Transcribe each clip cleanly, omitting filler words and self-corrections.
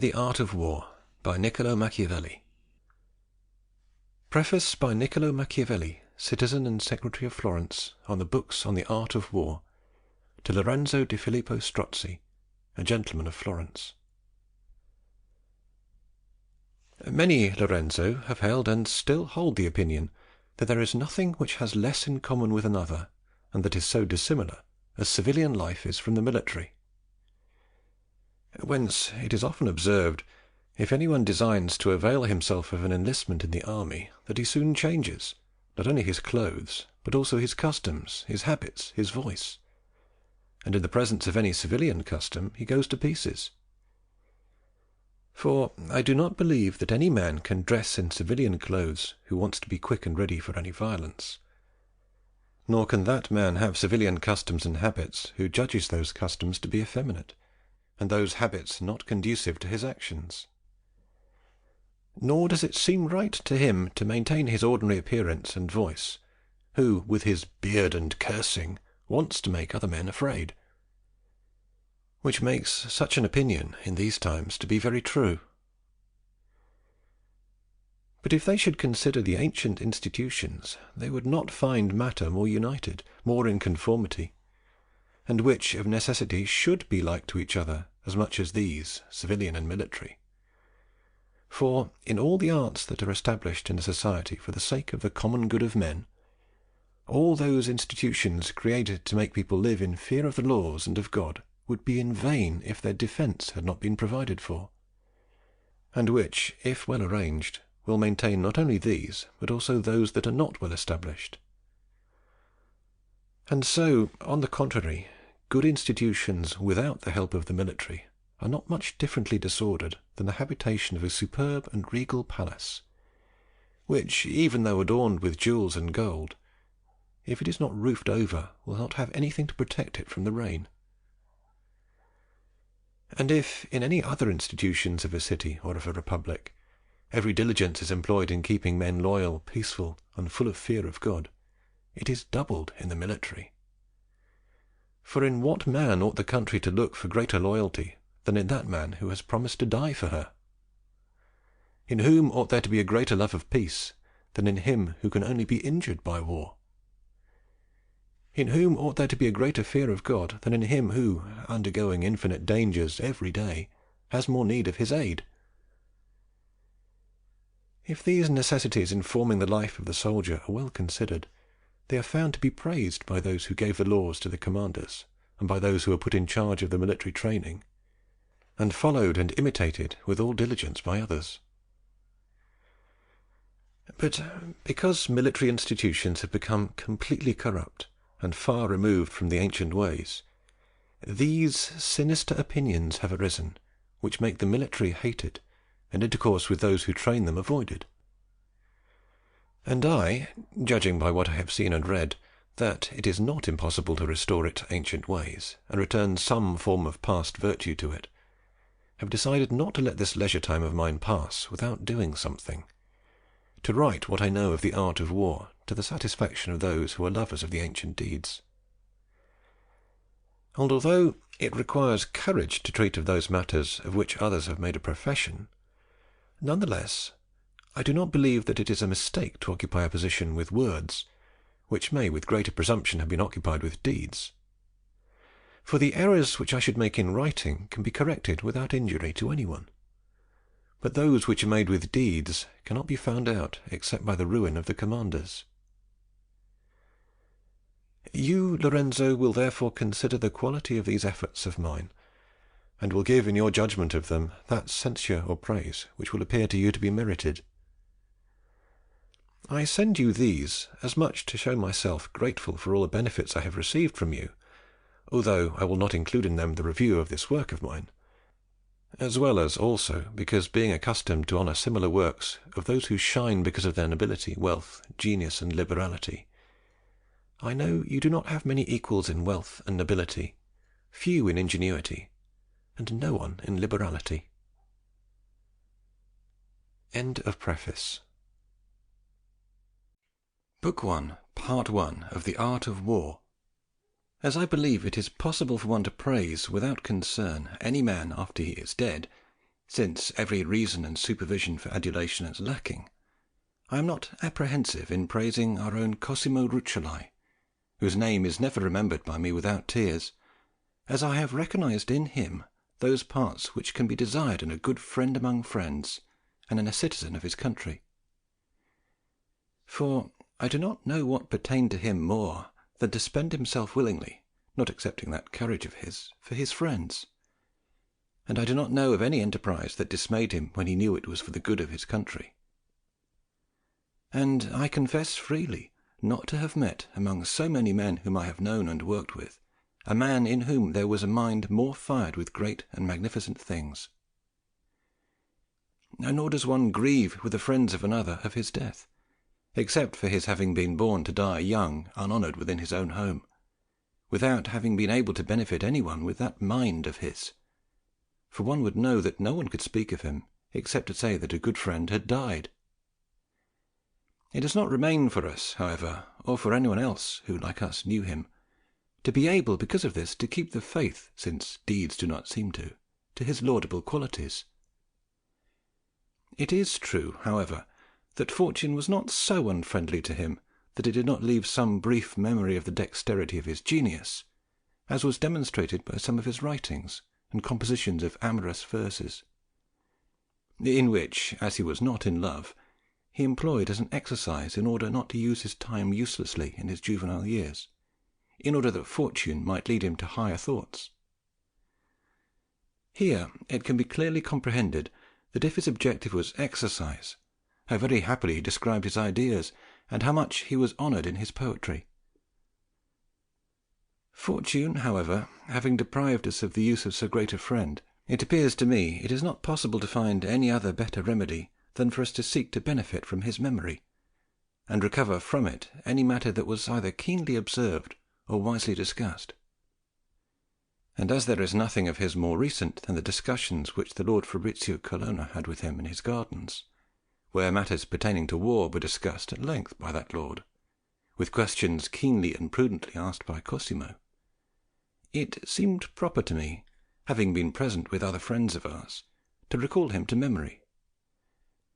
The Art of War by Niccolò Machiavelli. Preface by Niccolò Machiavelli, Citizen and Secretary of Florence, on the Books on the Art of War, to Lorenzo di Filippo Strozzi, a gentleman of Florence. Many, Lorenzo, have held and still hold the opinion that there is nothing which has less in common with another, and that is so dissimilar, as civilian life is from the military. Whence it is often observed, if any one designs to avail himself of an enlistment in the army, that he soon changes, not only his clothes, but also his customs, his habits, his voice; and in the presence of any civilian custom he goes to pieces. For I do not believe that any man can dress in civilian clothes who wants to be quick and ready for any violence; nor can that man have civilian customs and habits who judges those customs to be effeminate, and those habits not conducive to his actions. Nor does it seem right to him to maintain his ordinary appearance and voice, who, with his beard and cursing, wants to make other men afraid; which makes such an opinion, in these times, to be very true. But if they should consider the ancient institutions, they would not find matter more united, more in conformity, and which of necessity should be like to each other as much as these, civilian and military. For in all the arts that are established in a society for the sake of the common good of men, all those institutions created to make people live in fear of the laws and of God would be in vain if their defence had not been provided for, and which, if well arranged, will maintain not only these, but also those that are not well established. And so, on the contrary, good institutions without the help of the military are not much differently disordered than the habitation of a superb and regal palace, which, even though adorned with jewels and gold, if it is not roofed over, will not have anything to protect it from the rain. And if, in any other institutions of a city or of a republic, every diligence is employed in keeping men loyal, peaceful, and full of fear of God, it is doubled in the military. For in what man ought the country to look for greater loyalty than in that man who has promised to die for her? In whom ought there to be a greater love of peace than in him who can only be injured by war? In whom ought there to be a greater fear of God than in him who, undergoing infinite dangers every day, has more need of his aid? If these necessities in forming the life of the soldier are well considered, they are found to be praised by those who gave the laws to the commanders, and by those who were put in charge of the military training, and followed and imitated with all diligence by others. But because military institutions have become completely corrupt and far removed from the ancient ways, these sinister opinions have arisen, which make the military hated, and intercourse with those who train them avoided. And I, judging by what I have seen and read, that it is not impossible to restore it to ancient ways, and return some form of past virtue to it, have decided not to let this leisure time of mine pass without doing something, to write what I know of the art of war to the satisfaction of those who are lovers of the ancient deeds. And although it requires courage to treat of those matters of which others have made a profession, none the less I do not believe that it is a mistake to occupy a position with words, which may with greater presumption have been occupied with deeds. For the errors which I should make in writing can be corrected without injury to any one, but those which are made with deeds cannot be found out except by the ruin of the commanders. You, Lorenzo, will therefore consider the quality of these efforts of mine, and will give in your judgment of them that censure or praise which will appear to you to be merited. I send you these as much to show myself grateful for all the benefits I have received from you, although I will not include in them the review of this work of mine, as well as also because, being accustomed to honour similar works of those who shine because of their nobility, wealth, genius, and liberality, I know you do not have many equals in wealth and nobility, few in ingenuity, and no one in liberality. End of Preface. Book 1, Part 1 of The Art of War. As I believe it is possible for one to praise without concern any man after he is dead, Since every reason and supervision for adulation is lacking, I am not apprehensive in praising our own Cosimo Rucellai, whose name is never remembered by me without tears, as I have recognised in him those parts which can be desired in a good friend among friends, and in a citizen of his country. For I do not know what pertained to him more than to spend himself willingly, not excepting that courage of his, for his friends. And I do not know of any enterprise that dismayed him when he knew it was for the good of his country. And I confess freely not to have met among so many men whom I have known and worked with, a man in whom there was a mind more fired with great and magnificent things. Nor does one grieve with the friends of another of his death, except for his having been born to die young, unhonoured within his own home, without having been able to benefit any one with that mind of his. For one would know that no one could speak of him except to say that a good friend had died. It does not remain for us, however, or for anyone else who like us knew him, to be able because of this to keep the faith, since deeds do not seem to his laudable qualities. It is true, however, that fortune was not so unfriendly to him that it did not leave some brief memory of the dexterity of his genius, as was demonstrated by some of his writings and compositions of amorous verses, in which, as he was not in love, he employed as an exercise in order not to use his time uselessly in his juvenile years, in order that fortune might lead him to higher thoughts. Here it can be clearly comprehended that if his objective was exercise, how very happily he described his ideas, and how much he was honoured in his poetry. Fortune, however, having deprived us of the use of so great a friend, it appears to me it is not possible to find any other better remedy than for us to seek to benefit from his memory, and recover from it any matter that was either keenly observed or wisely discussed. And as there is nothing of his more recent than the discussions which the Lord Fabrizio Colonna had with him in his gardens, where matters pertaining to war were discussed at length by that lord, with questions keenly and prudently asked by Cosimo, it seemed proper to me, having been present with other friends of ours, to recall him to memory,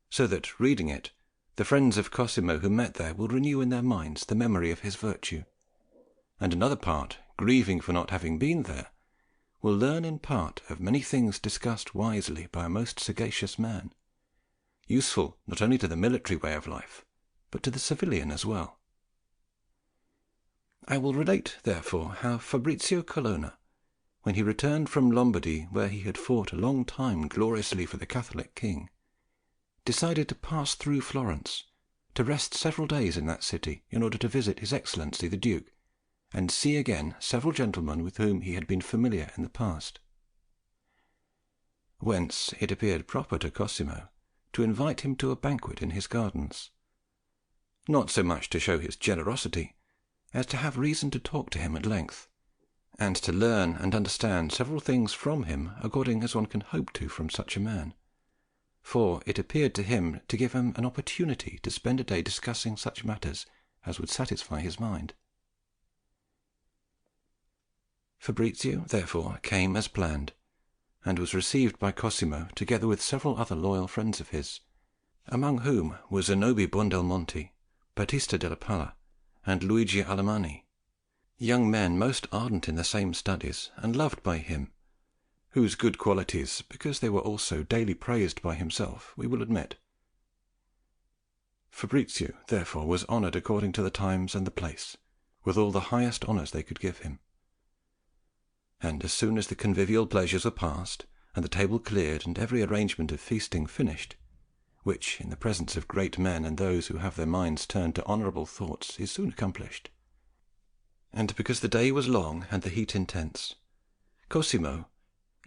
so that, reading it, the friends of Cosimo who met there will renew in their minds the memory of his virtue, and another part, grieving for not having been there, will learn in part of many things discussed wisely by a most sagacious man, useful not only to the military way of life, but to the civilian as well. I will relate, therefore, how Fabrizio Colonna, when he returned from Lombardy, where he had fought a long time gloriously for the Catholic king, decided to pass through Florence, to rest several days in that city in order to visit His Excellency the Duke, and see again several gentlemen with whom he had been familiar in the past. Whence it appeared proper to Cosimo to invite him to a banquet in his gardens, not so much to show his generosity as to have reason to talk to him at length, and to learn and understand several things from him according as one can hope to from such a man, for it appeared to him to give him an opportunity to spend a day discussing such matters as would satisfy his mind. Fabrizio, therefore, came as planned, and was received by Cosimo together with several other loyal friends of his, among whom were Zanobi Buondelmonti, Battista della Palla, and Luigi Alamanni, young men most ardent in the same studies, and loved by him, whose good qualities, because they were also daily praised by himself, we will admit. Fabrizio, therefore, was honoured according to the times and the place, with all the highest honours they could give him. And as soon as the convivial pleasures were past, and the table cleared, and every arrangement of feasting finished, which, in the presence of great men and those who have their minds turned to honourable thoughts, is soon accomplished, and because the day was long and the heat intense, Cosimo,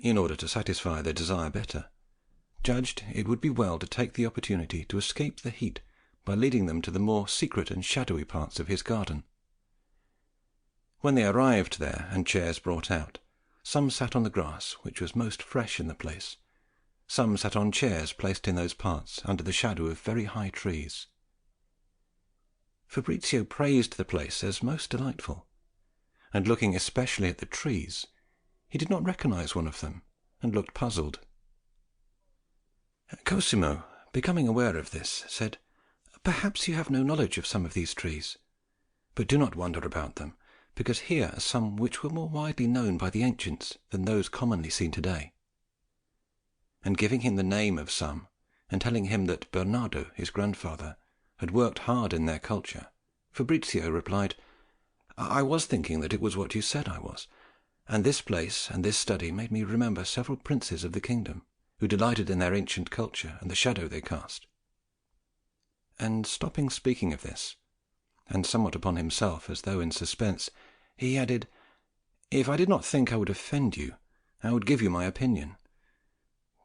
in order to satisfy their desire better, judged it would be well to take the opportunity to escape the heat by leading them to the more secret and shadowy parts of his garden. When they arrived there, and chairs brought out, some sat on the grass, which was most fresh in the place, some sat on chairs placed in those parts under the shadow of very high trees. Fabrizio praised the place as most delightful, and looking especially at the trees, he did not recognize one of them, and looked puzzled. Cosimo, becoming aware of this, said, "Perhaps you have no knowledge of some of these trees, but do not wonder about them, because here are some which were more widely known by the ancients than those commonly seen to-day." And giving him the name of some, and telling him that Bernardo, his grandfather, had worked hard in their culture, Fabrizio replied, "I was thinking that it was what you said I was, and this place and this study made me remember several princes of the kingdom, who delighted in their ancient culture and the shadow they cast." And stopping speaking of this, and somewhat upon himself as though in suspense, he added, "If I did not think I would offend you, I would give you my opinion.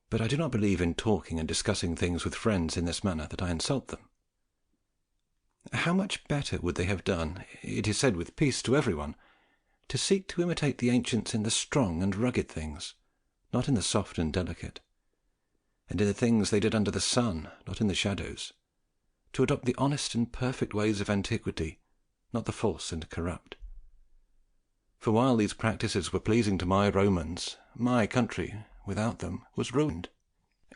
But I do not believe in talking and discussing things with friends in this manner that I insult them. How much better would they have done, it is said with peace to every one, to seek to imitate the ancients in the strong and rugged things, not in the soft and delicate, and in the things they did under the sun, not in the shadows, to adopt the honest and perfect ways of antiquity, not the false and corrupt. For while these practices were pleasing to my Romans, my country, without them, was ruined."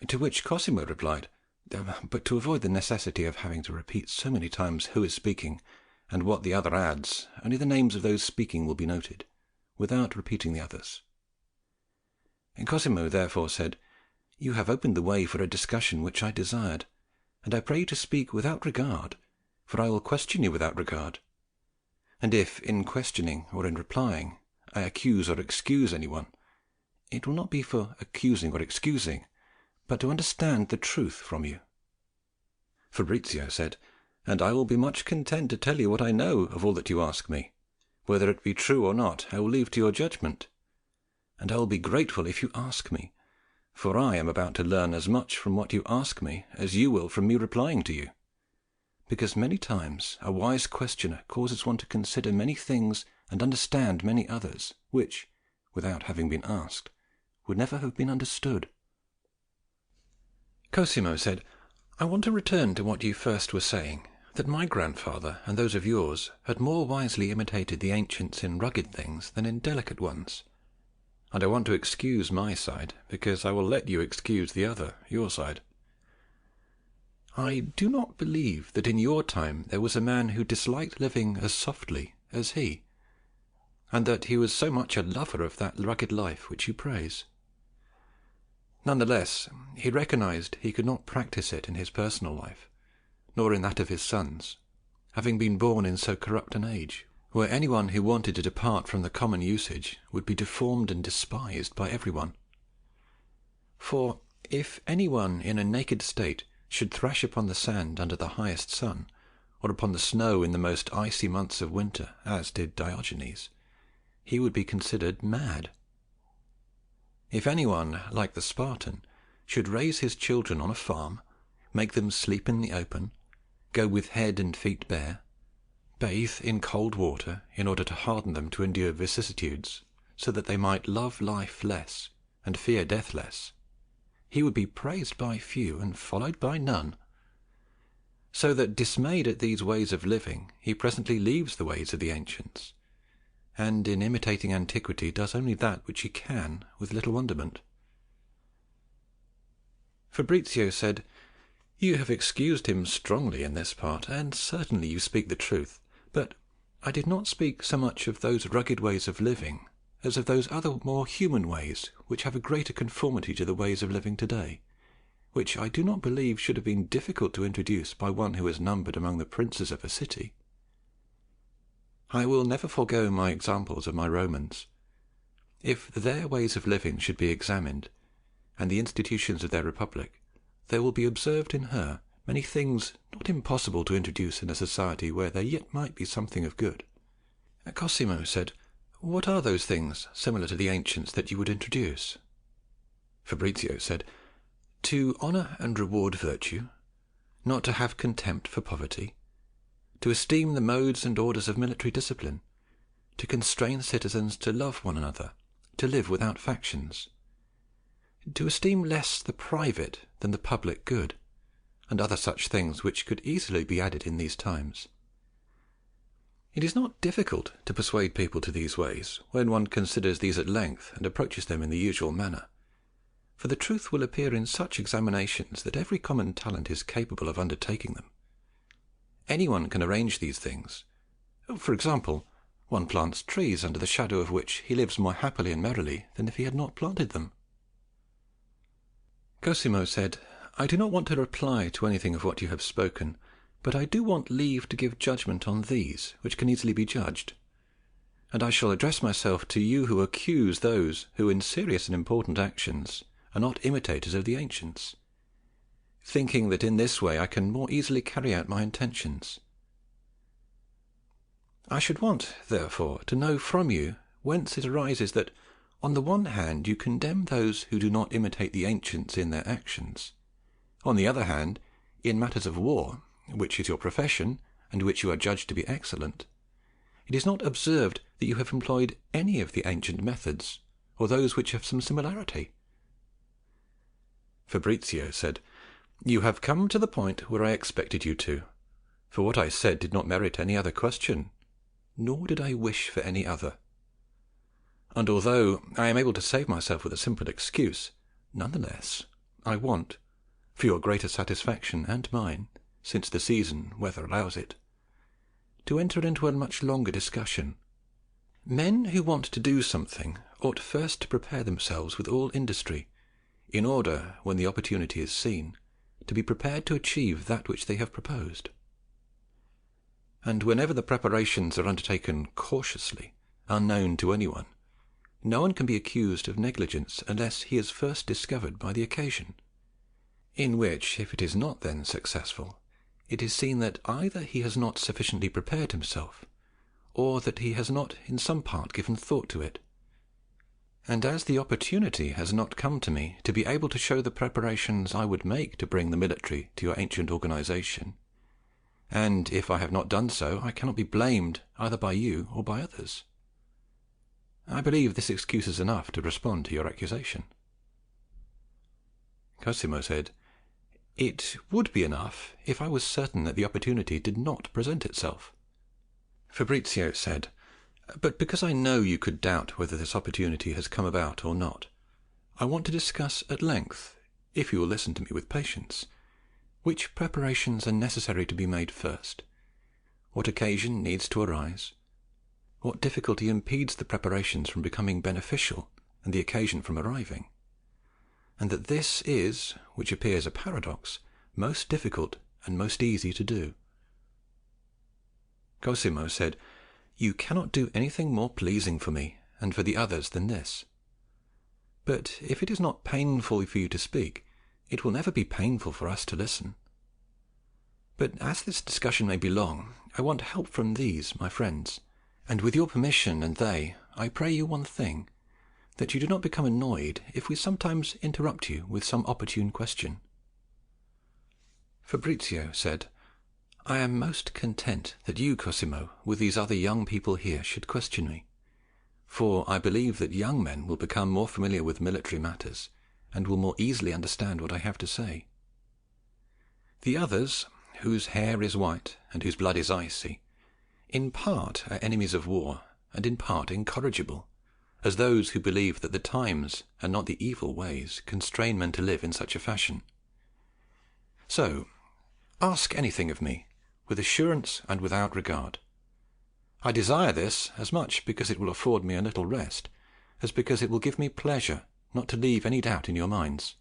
To which Cosimo replied, "But to avoid the necessity of having to repeat so many times who is speaking, and what the other adds, only the names of those speaking will be noted, without repeating the others." And Cosimo therefore said, "You have opened the way for a discussion which I desired, and I pray you to speak without regard, for I will question you without regard. And if, in questioning or in replying, I accuse or excuse any one, it will not be for accusing or excusing, but to understand the truth from you." Fabrizio said, "And I will be much content to tell you what I know of all that you ask me. Whether it be true or not, I will leave to your judgment. And I will be grateful if you ask me, for I am about to learn as much from what you ask me as you will from me replying to you. Because many times a wise questioner causes one to consider many things and understand many others, which, without having been asked, would never have been understood." Cosimo said, "I want to return to what you first were saying, that my grandfather and those of yours had more wisely imitated the ancients in rugged things than in delicate ones. And I want to excuse my side, because I will let you excuse the other, your side. I do not believe that in your time there was a man who disliked living as softly as he, and that he was so much a lover of that rugged life which you praise. None the less, he recognized he could not practice it in his personal life, nor in that of his sons, having been born in so corrupt an age, where any one who wanted to depart from the common usage would be deformed and despised by every one. For if any one in a naked state should thrash upon the sand under the highest sun, or upon the snow in the most icy months of winter, as did Diogenes, he would be considered mad. If any one, like the Spartan, should raise his children on a farm, make them sleep in the open, go with head and feet bare, bathe in cold water in order to harden them to endure vicissitudes, so that they might love life less and fear death less, he would be praised by few and followed by none. So that, dismayed at these ways of living, he presently leaves the ways of the ancients, and in imitating antiquity does only that which he can with little wonderment." Fabrizio said, "You have excused him strongly in this part, and certainly you speak the truth. But I did not speak so much of those rugged ways of living as of those other more human ways which have a greater conformity to the ways of living to-day, which I do not believe should have been difficult to introduce by one who is numbered among the princes of a city. I will never forego my examples of my Romans. If their ways of living should be examined, and the institutions of their republic, there will be observed in her many things not impossible to introduce in a society where there yet might be something of good." Cosimo said, "What are those things similar to the ancients that you would introduce?" Fabrizio said, "To honour and reward virtue, not to have contempt for poverty, to esteem the modes and orders of military discipline, to constrain citizens to love one another, to live without factions, to esteem less the private than the public good, and other such things which could easily be added in these times. It is not difficult to persuade people to these ways, when one considers these at length and approaches them in the usual manner. for the truth will appear in such examinations that every common talent is capable of undertaking them. Anyone can arrange these things. For example, one plants trees under the shadow of which he lives more happily and merrily than if he had not planted them. Cosimo said, I do not want to reply to anything of what you have spoken, but I do want leave to give judgment on these, which can easily be judged. And I shall address myself to you who accuse those who in serious and important actions are not imitators of the ancients, thinking that in this way I can more easily carry out my intentions. I should want, therefore, to know from you whence it arises that, on the one hand, you condemn those who do not imitate the ancients in their actions; on the other hand, in matters of war, which is your profession, and which you are judged to be excellent, it is not observed that you have employed any of the ancient methods, or those which have some similarity. Fabrizio said, You have come to the point where I expected you to, for what I said did not merit any other question, nor did I wish for any other. And although I am able to save myself with a simple excuse, none the less I want, for your greater satisfaction and mine, since the season weather allows it, to enter into a much longer discussion. Men who want to do something ought first to prepare themselves with all industry, in order, when the opportunity is seen, to be prepared to achieve that which they have proposed. And whenever the preparations are undertaken cautiously, unknown to anyone, no one can be accused of negligence unless he is first discovered by the occasion, in which, if it is not then successful, it is seen that either he has not sufficiently prepared himself, or that he has not in some part given thought to it. And as the opportunity has not come to me to be able to show the preparations I would make to bring the military to your ancient organization, and if I have not done so, I cannot be blamed either by you or by others, I believe this excuse is enough to respond to your accusation. Cosimo said, It would be enough if I was certain that the opportunity did not present itself. Fabrizio said, But because I know you could doubt whether this opportunity has come about or not, I want to discuss at length, if you will listen to me with patience, which preparations are necessary to be made first, what occasion needs to arise, what difficulty impedes the preparations from becoming beneficial and the occasion from arriving, and that this is, which appears a paradox, most difficult and most easy to do. Cosimo said, You cannot do anything more pleasing for me and for the others than this. But if it is not painful for you to speak, it will never be painful for us to listen. But as this discussion may be long, I want help from these, my friends, and with your permission and I pray you one thing, that you do not become annoyed if we sometimes interrupt you with some opportune question. Fabrizio said, I am most content that you, Cosimo, with these other young people here, should question me, for I believe that young men will become more familiar with military matters, and will more easily understand what I have to say. The others, whose hair is white and whose blood is icy, in part are enemies of war, and in part incorrigible, as those who believe that the times and not the evil ways constrain men to live in such a fashion. So, ask anything of me, with assurance and without regard. I desire this as much because it will afford me a little rest, as because it will give me pleasure not to leave any doubt in your minds.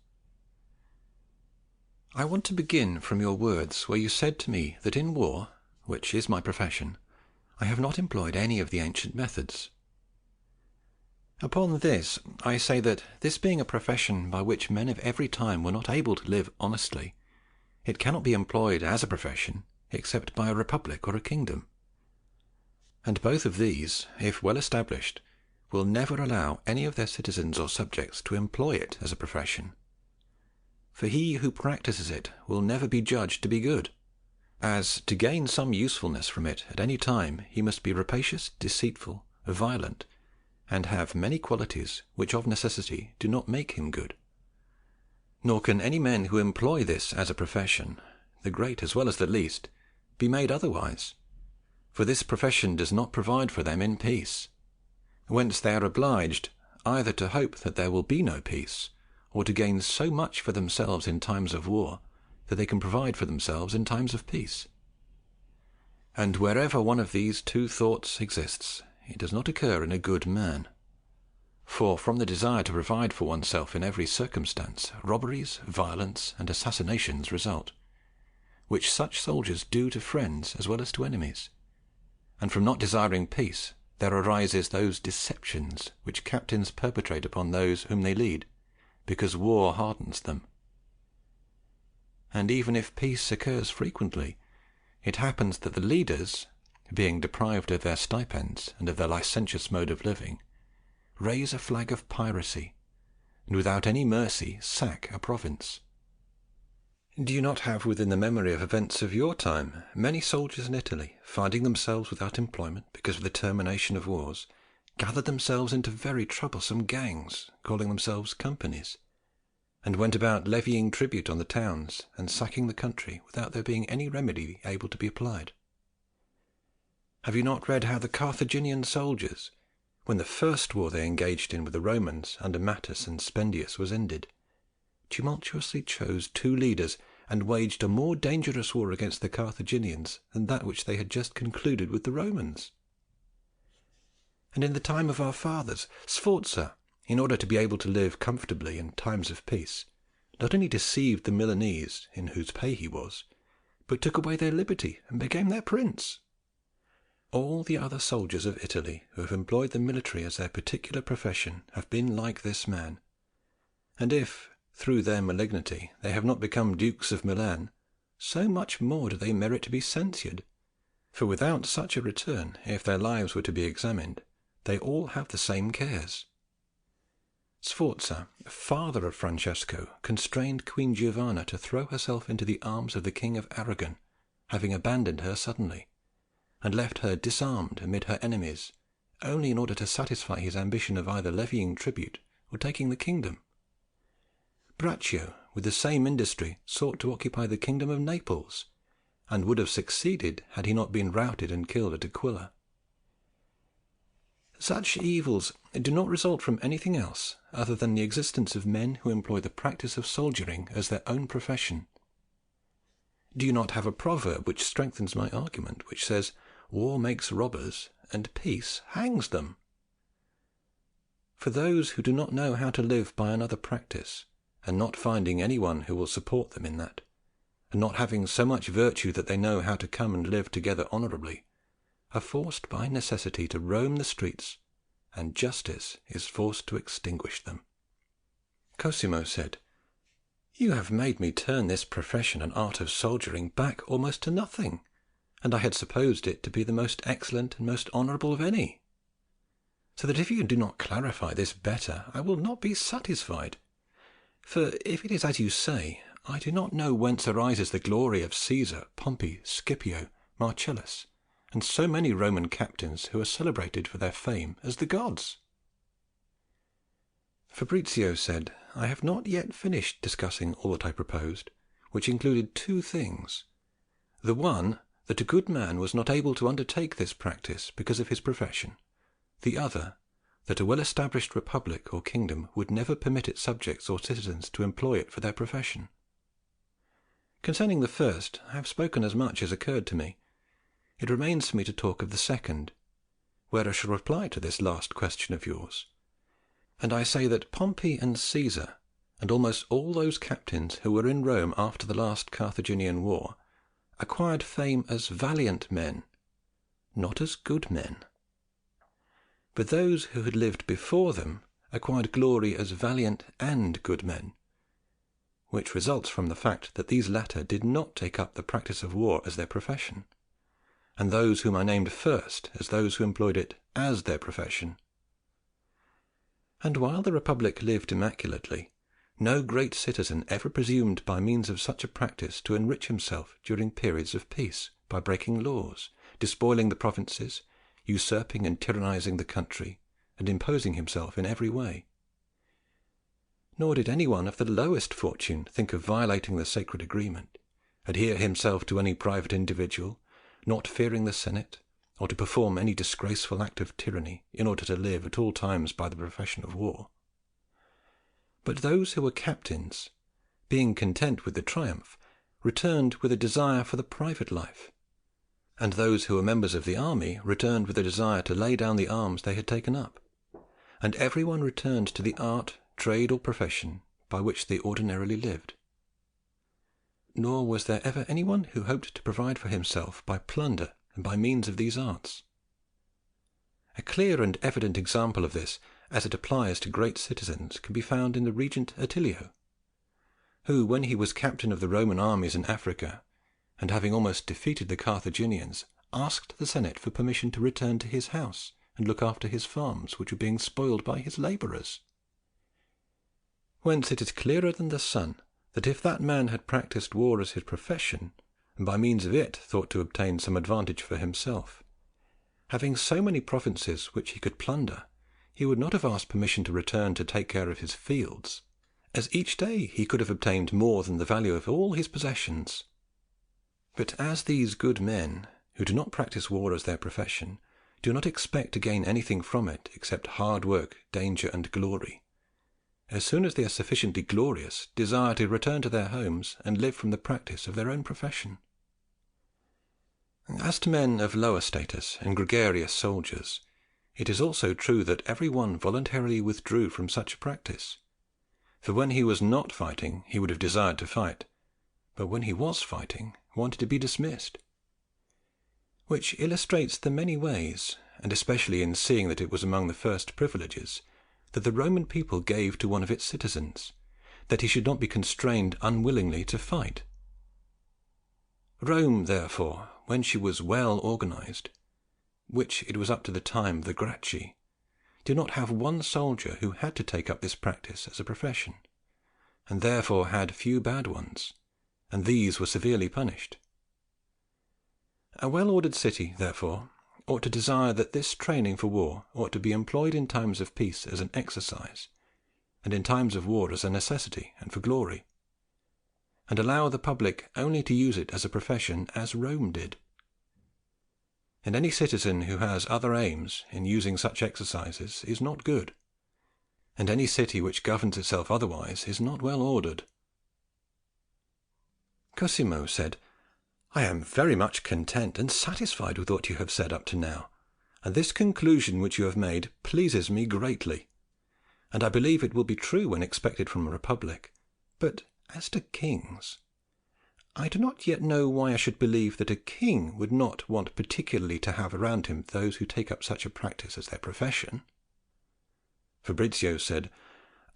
I want to begin from your words where you said to me that in war, which is my profession, I have not employed any of the ancient methods. Upon this I say that, this being a profession by which men of every time were not able to live honestly, it cannot be employed as a profession except by a republic or a kingdom. And both of these, if well established, will never allow any of their citizens or subjects to employ it as a profession. For he who practices it will never be judged to be good, as to gain some usefulness from it at any time he must be rapacious, deceitful, violent, and have many qualities which of necessity do not make him good. Nor can any men who employ this as a profession, the great as well as the least, be made otherwise, for this profession does not provide for them in peace, whence they are obliged either to hope that there will be no peace, or to gain so much for themselves in times of war that they can provide for themselves in times of peace. And wherever one of these two thoughts exists, it does not occur in a good man. For from the desire to provide for oneself in every circumstance, robberies, violence, and assassinations result, which such soldiers do to friends as well as to enemies. And from not desiring peace there arises those deceptions which captains perpetrate upon those whom they lead, because war hardens them. And even if peace occurs frequently, it happens that the leaders, being deprived of their stipends and of their licentious mode of living, raise a flag of piracy, and without any mercy sack a province. Do you not have within the memory of events of your time many soldiers in Italy, finding themselves without employment because of the termination of wars, gathered themselves into very troublesome gangs, calling themselves companies, and went about levying tribute on the towns and sacking the country without there being any remedy able to be applied? Have you not read how the Carthaginian soldiers, when the first war they engaged in with the Romans under Mattus and Spendius was ended, tumultuously chose two leaders and waged a more dangerous war against the Carthaginians than that which they had just concluded with the Romans? And in the time of our fathers, Sforza, in order to be able to live comfortably in times of peace, not only deceived the Milanese, in whose pay he was, but took away their liberty and became their prince. All the other soldiers of Italy who have employed the military as their particular profession have been like this man, and if, through their malignity, they have not become Dukes of Milan, so much more do they merit to be censured, for without such a return, if their lives were to be examined, they all have the same cares. Sforza, father of Francesco, constrained Queen Giovanna to throw herself into the arms of the King of Aragon, having abandoned her suddenly, and left her disarmed amid her enemies, only in order to satisfy his ambition of either levying tribute or taking the kingdom. Braccio, with the same industry, sought to occupy the kingdom of Naples, and would have succeeded had he not been routed and killed at Aquila. Such evils do not result from anything else other than the existence of men who employ the practice of soldiering as their own profession. Do you not have a proverb which strengthens my argument, which says, "War makes robbers, and peace hangs them"? For those who do not know how to live by another practice, and not finding any one who will support them in that, and not having so much virtue that they know how to come and live together honourably, are forced by necessity to roam the streets, and justice is forced to extinguish them. Cosimo said, "You have made me turn this profession and art of soldiering back almost to nothing, and I had supposed it to be the most excellent and most honourable of any. So that if you do not clarify this better, I will not be satisfied. For if it is as you say, I do not know whence arises the glory of Caesar, Pompey, Scipio, Marcellus, and so many Roman captains who are celebrated for their fame as the gods." Fabrizio said, "I have not yet finished discussing all that I proposed, which included two things. The one, that a good man was not able to undertake this practice because of his profession. The other, that a well-established republic or kingdom would never permit its subjects or citizens to employ it for their profession. Concerning the first, I have spoken as much as occurred to me. It remains for me to talk of the second, where I shall reply to this last question of yours. And I say that Pompey and Caesar, and almost all those captains who were in Rome after the last Carthaginian war, acquired fame as valiant men, not as good men. But those who had lived before them acquired glory as valiant and good men, which results from the fact that these latter did not take up the practice of war as their profession, and those whom I named first as those who employed it as their profession. And while the Republic lived immaculately, no great citizen ever presumed by means of such a practice to enrich himself during periods of peace, by breaking laws, despoiling the provinces, usurping and tyrannizing the country, and imposing himself in every way. Nor did any one of the lowest fortune think of violating the sacred agreement, adhere himself to any private individual, not fearing the Senate, or to perform any disgraceful act of tyranny in order to live at all times by the profession of war. But those who were captains, being content with the triumph, returned with a desire for the private life, and those who were members of the army returned with a desire to lay down the arms they had taken up, and every one returned to the art, trade, or profession by which they ordinarily lived. Nor was there ever any one who hoped to provide for himself by plunder and by means of these arts. A clear and evident example of this, as it applies to great citizens, can be found in the Regent Attilio, who, when he was captain of the Roman armies in Africa, and having almost defeated the Carthaginians, asked the Senate for permission to return to his house and look after his farms, which were being spoiled by his labourers. Whence it is clearer than the sun that if that man had practised war as his profession, and by means of it thought to obtain some advantage for himself, having so many provinces which he could plunder, he would not have asked permission to return to take care of his fields, as each day he could have obtained more than the value of all his possessions. But as these good men, who do not practise war as their profession, do not expect to gain anything from it except hard work, danger, and glory, as soon as they are sufficiently glorious, desire to return to their homes and live from the practice of their own profession. As to men of lower status and gregarious soldiers, it is also true that every one voluntarily withdrew from such a practice. For when he was not fighting, he would have desired to fight, but when he was fighting, wanted to be dismissed. Which illustrates the many ways, and especially in seeing that it was among the first privileges, that the Roman people gave to one of its citizens, that he should not be constrained unwillingly to fight. Rome, therefore, when she was well organized, which it was up to the time of the Gracchi, did not have one soldier who had to take up this practice as a profession, and therefore had few bad ones, and these were severely punished. A well-ordered city, therefore, ought to desire that this training for war ought to be employed in times of peace as an exercise, and in times of war as a necessity and for glory, and allow the public only to use it as a profession as Rome did. And any citizen who has other aims in using such exercises is not good, and any city which governs itself otherwise is not well ordered. Cosimo said, "I am very much content and satisfied with what you have said up to now, and this conclusion which you have made pleases me greatly, and I believe it will be true when expected from a republic. But as to kings, I do not yet know why I should believe that a king would not want particularly to have around him those who take up such a practice as their profession." Fabrizio said,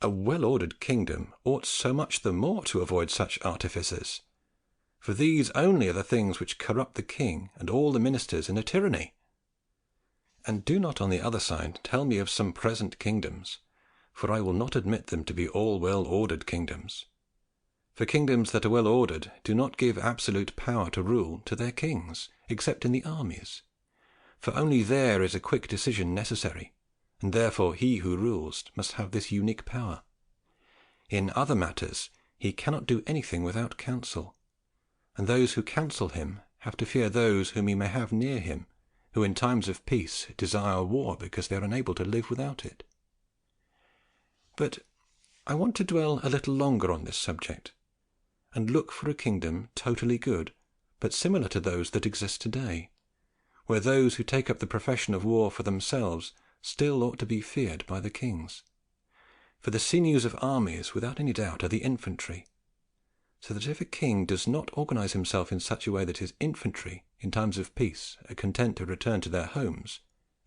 "A well-ordered kingdom ought so much the more to avoid such artificers, for these only are the things which corrupt the king and all the ministers in a tyranny. And do not on the other side tell me of some present kingdoms, for I will not admit them to be all well-ordered kingdoms. For kingdoms that are well ordered do not give absolute power to rule to their kings, except in the armies, for only there is a quick decision necessary, and therefore he who rules must have this unique power. In other matters he cannot do anything without counsel, and those who counsel him have to fear those whom he may have near him, who in times of peace desire war because they are unable to live without it. But I want to dwell a little longer on this subject, and look for a kingdom totally good, but similar to those that exist today, where those who take up the profession of war for themselves still ought to be feared by the kings. For the sinews of armies, without any doubt, are the infantry, so that if a king does not organize himself in such a way that his infantry, in times of peace, are content to return to their homes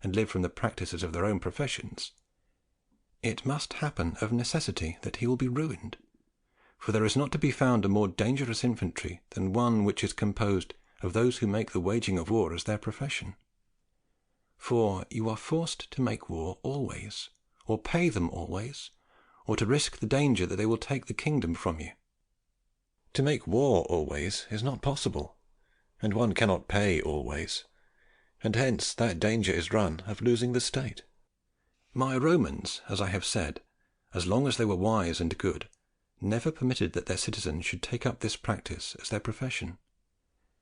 and live from the practices of their own professions, it must happen of necessity that he will be ruined. For there is not to be found a more dangerous infantry than one which is composed of those who make the waging of war as their profession. For you are forced to make war always, or pay them always, or to risk the danger that they will take the kingdom from you. To make war always is not possible, and one cannot pay always, and hence that danger is run of losing the state. My Romans, as I have said, as long as they were wise and good, never permitted that their citizens should take up this practice as their profession,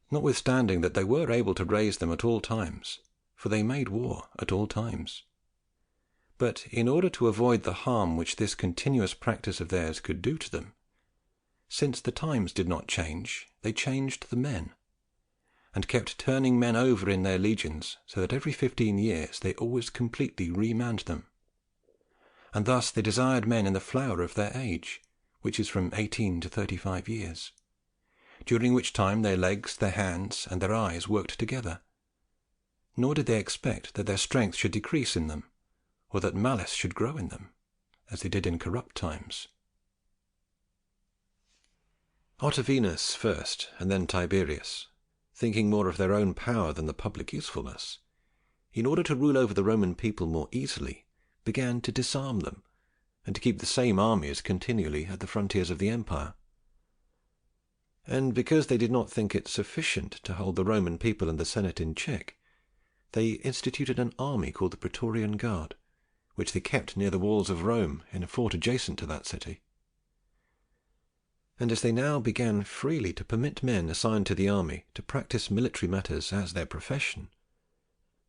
notwithstanding that they were able to raise them at all times, for they made war at all times. But in order to avoid the harm which this continuous practice of theirs could do to them, since the times did not change, they changed the men, and kept turning men over in their legions, so that every 15 years they always completely remanned them. And thus they desired men in the flower of their age, which is from 18 to 35 years, during which time their legs, their hands, and their eyes worked together, nor did they expect that their strength should decrease in them, or that malice should grow in them, as they did in corrupt times. Otavinus first, and then Tiberius, thinking more of their own power than the public usefulness, in order to rule over the Roman people more easily, began to disarm them, and to keep the same armies continually at the frontiers of the empire. And because they did not think it sufficient to hold the Roman people and the Senate in check, they instituted an army called the Praetorian Guard, which they kept near the walls of Rome in a fort adjacent to that city. And as they now began freely to permit men assigned to the army to practice military matters as their profession,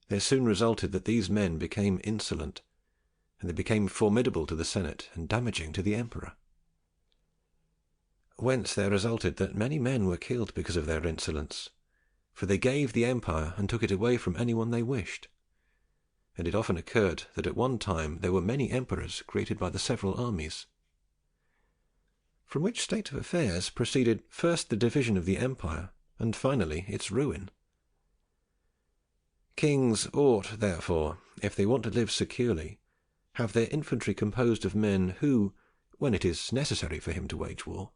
there soon resulted that these men became insolent, and they became formidable to the Senate and damaging to the Emperor. Whence there resulted that many men were killed because of their insolence, for they gave the empire and took it away from anyone they wished. And it often occurred that at one time there were many emperors created by the several armies. From which state of affairs proceeded first the division of the empire, and finally its ruin. Kings ought, therefore, if they want to live securely, have their infantry composed of men who, when it is necessary for him to wage war,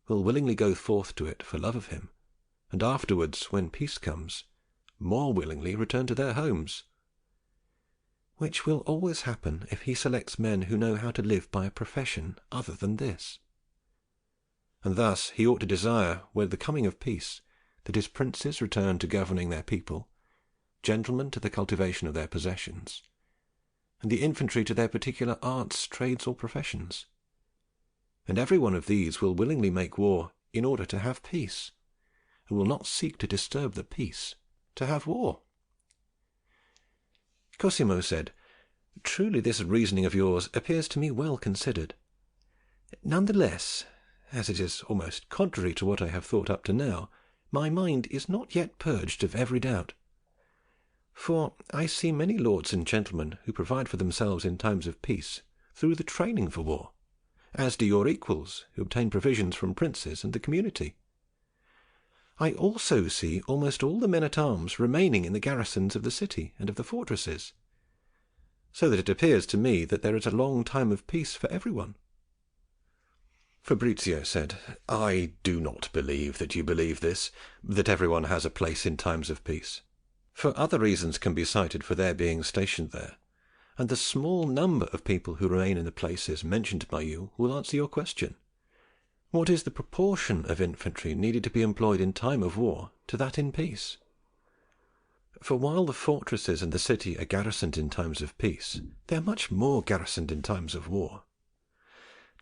will willingly go forth to it for love of him, and afterwards, when peace comes, more willingly return to their homes, which will always happen if he selects men who know how to live by a profession other than this. And thus he ought to desire, with the coming of peace, that his princes return to governing their people, gentlemen to the cultivation of their possessions, and the infantry to their particular arts, trades, or professions. And every one of these will willingly make war in order to have peace, and will not seek to disturb the peace to have war. Cosimo said, "Truly this reasoning of yours appears to me well considered. None the less, as it is almost contrary to what I have thought up to now, my mind is not yet purged of every doubt. For I see many lords and gentlemen who provide for themselves in times of peace through the training for war, as do your equals who obtain provisions from princes and the community. I also see almost all the men-at-arms remaining in the garrisons of the city and of the fortresses, so that it appears to me that there is a long time of peace for everyone." Fabrizio said, "I do not believe that you believe this, that everyone has a place in times of peace, for other reasons can be cited for their being stationed there, and the small number of people who remain in the places mentioned by you will answer your question. What is the proportion of infantry needed to be employed in time of war to that in peace? For while the fortresses and the city are garrisoned in times of peace, they are much more garrisoned in times of war.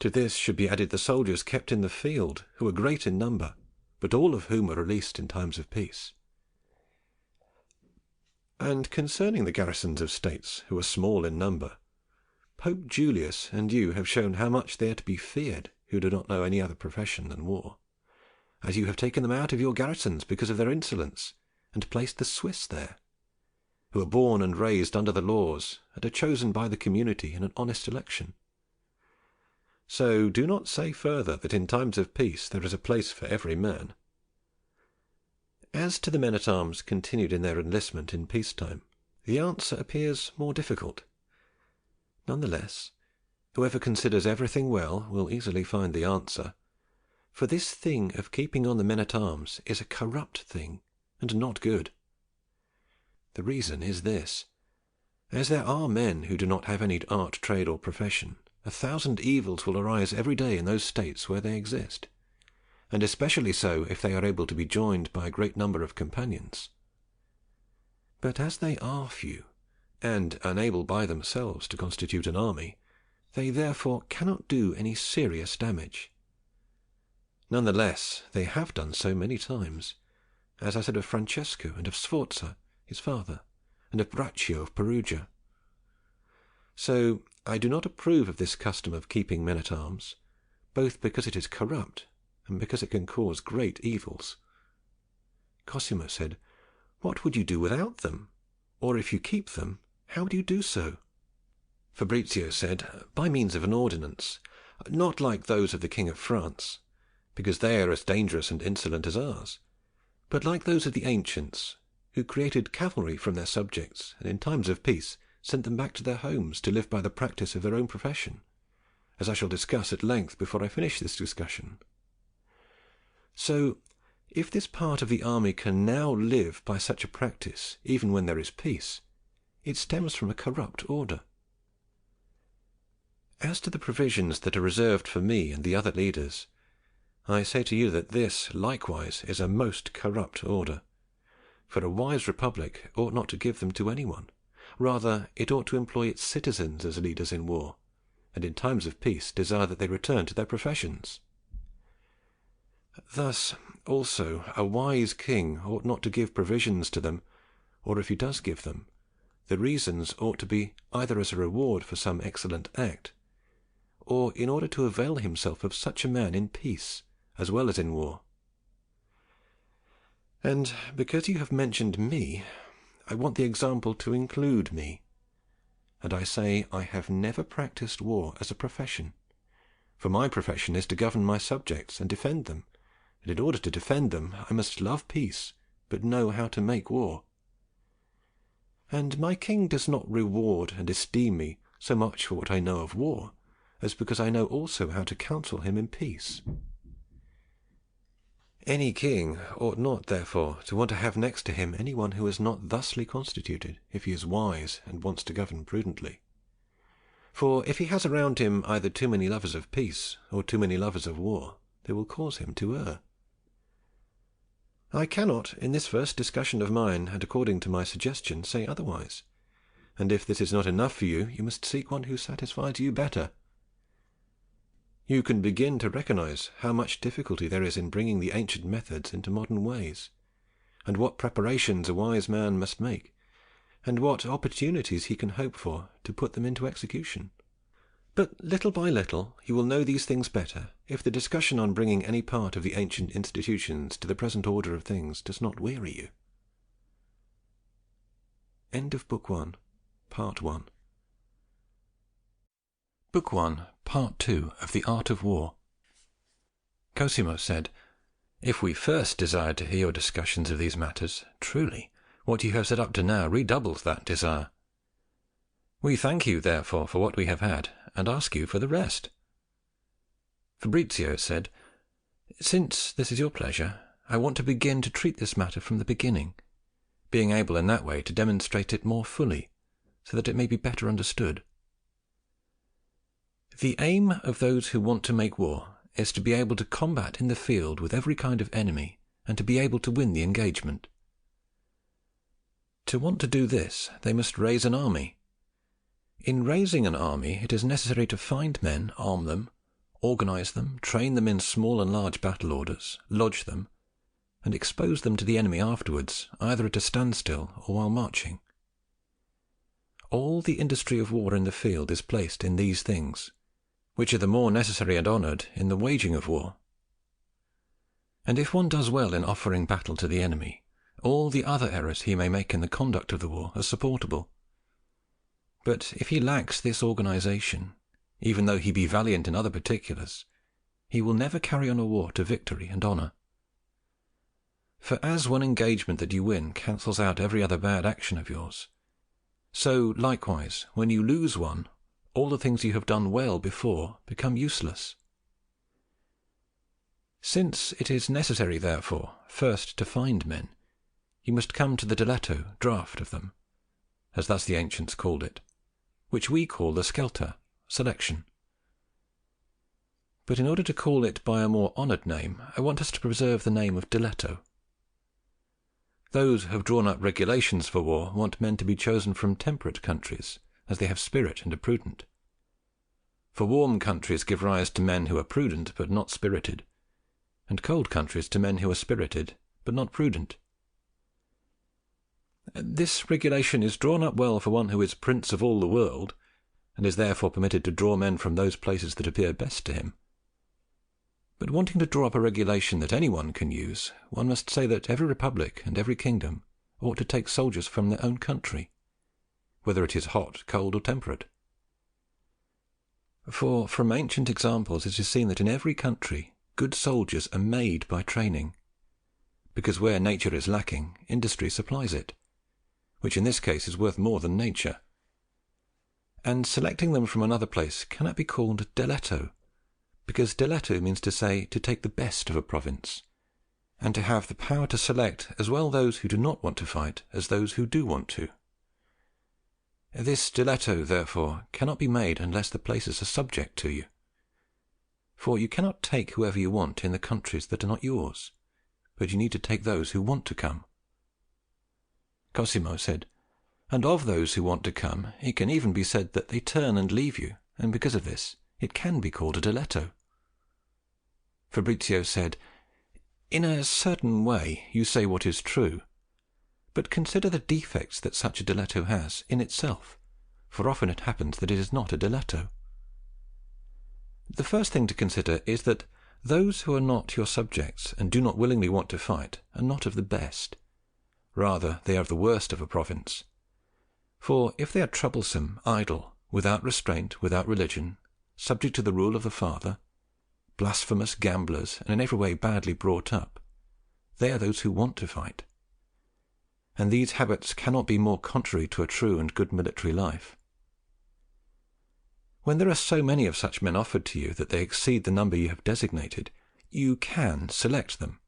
To this should be added the soldiers kept in the field, who are great in number, but all of whom are released in times of peace. And concerning the garrisons of states, who are small in number, Pope Julius and you have shown how much they are to be feared who do not know any other profession than war, as you have taken them out of your garrisons because of their insolence, and placed the Swiss there, who are born and raised under the laws, and are chosen by the community in an honest election. So do not say further that in times of peace there is a place for every man. As to the men-at-arms continued in their enlistment in peace-time, the answer appears more difficult. None the less, whoever considers everything well will easily find the answer, for this thing of keeping on the men-at-arms is a corrupt thing, and not good. The reason is this: as there are men who do not have any art, trade, or profession, 1,000 evils will arise every day in those states where they exist, and especially so if they are able to be joined by a great number of companions. But as they are few, and unable by themselves to constitute an army, they therefore cannot do any serious damage. None the less they have done so many times, as I said of Francesco and of Sforza, his father, and of Braccio of Perugia. So I do not approve of this custom of keeping men-at-arms, both because it is corrupt and because it can cause great evils." Cosimo said, "What would you do without them? Or if you keep them, how do you do so?" Fabrizio said, "By means of an ordinance, not like those of the King of France, because they are as dangerous and insolent as ours, but like those of the ancients, who created cavalry from their subjects, and in times of peace sent them back to their homes to live by the practice of their own profession, as I shall discuss at length before I finish this discussion. So, if this part of the army can now live by such a practice, even when there is peace, it stems from a corrupt order. As to the provisions that are reserved for me and the other leaders, I say to you that this likewise is a most corrupt order, for a wise republic ought not to give them to anyone. Rather, it ought to employ its citizens as leaders in war, and in times of peace desire that they return to their professions. Thus, also, a wise king ought not to give provisions to them, or if he does give them, the reasons ought to be either as a reward for some excellent act, or in order to avail himself of such a man in peace as well as in war. And because you have mentioned me, I want the example to include me, and I say I have never practised war as a profession, for my profession is to govern my subjects and defend them, and in order to defend them I must love peace, but know how to make war. And my king does not reward and esteem me so much for what I know of war, as because I know also how to counsel him in peace. Any king ought not, therefore, to want to have next to him any one who is not thusly constituted, if he is wise and wants to govern prudently. For if he has around him either too many lovers of peace or too many lovers of war, they will cause him to err. I cannot, in this first discussion of mine, and according to my suggestion, say otherwise, and if this is not enough for you, you must seek one who satisfies you better. You can begin to recognize how much difficulty there is in bringing the ancient methods into modern ways, and what preparations a wise man must make, and what opportunities he can hope for to put them into execution. But little by little you will know these things better, if the discussion on bringing any part of the ancient institutions to the present order of things does not weary you. End of Book 1, Part 1. Book 1, Part 2 of The Art of War. Cosimo said, "If we first desired to hear your discussions of these matters, truly what you have said up to now redoubles that desire. We thank you, therefore, for what we have had, and ask you for the rest." Fabrizio said, "Since this is your pleasure, I want to begin to treat this matter from the beginning, being able in that way to demonstrate it more fully, so that it may be better understood. The aim of those who want to make war is to be able to combat in the field with every kind of enemy, and to be able to win the engagement. To want to do this, they must raise an army. In raising an army, it is necessary to find men, arm them, organize them, train them in small and large battle orders, lodge them, and expose them to the enemy afterwards, either at a standstill or while marching. All the industry of war in the field is placed in these things, which are the more necessary and honoured in the waging of war. And if one does well in offering battle to the enemy, all the other errors he may make in the conduct of the war are supportable. But if he lacks this organization, even though he be valiant in other particulars, he will never carry on a war to victory and honour. For as one engagement that you win cancels out every other bad action of yours, so likewise when you lose one, all the things you have done well before become useless. Since it is necessary, therefore, first to find men, you must come to the diletto draft of them, as thus the ancients called it, which we call the scelta, selection. But in order to call it by a more honoured name, I want us to preserve the name of diletto. Those who have drawn up regulations for war want men to be chosen from temperate countries, as they have spirit and are prudent. For warm countries give rise to men who are prudent but not spirited, and cold countries to men who are spirited but not prudent. This regulation is drawn up well for one who is prince of all the world, and is therefore permitted to draw men from those places that appear best to him. But wanting to draw up a regulation that any one can use, one must say that every republic and every kingdom ought to take soldiers from their own country, whether it is hot, cold, or temperate. For from ancient examples it is seen that in every country good soldiers are made by training, because where nature is lacking, industry supplies it, which in this case is worth more than nature. And selecting them from another place cannot be called deletto, because deletto means to say to take the best of a province, and to have the power to select as well those who do not want to fight as those who do want to. This deletto, therefore, cannot be made unless the places are subject to you. For you cannot take whoever you want in the countries that are not yours, but you need to take those who want to come. Cosimo said, and of those who want to come, it can even be said that they turn and leave you, and because of this, it can be called a deletto. Fabrizio said, in a certain way you say what is true, but consider the defects that such a deletto has in itself, for often it happens that it is not a deletto. The first thing to consider is that those who are not your subjects and do not willingly want to fight are not of the best. Rather, they are of the worst of a province. For if they are troublesome, idle, without restraint, without religion, subject to the rule of the father, blasphemous gamblers, and in every way badly brought up, they are those who want to fight. And these habits cannot be more contrary to a true and good military life. When there are so many of such men offered to you that they exceed the number you have designated, you can select them.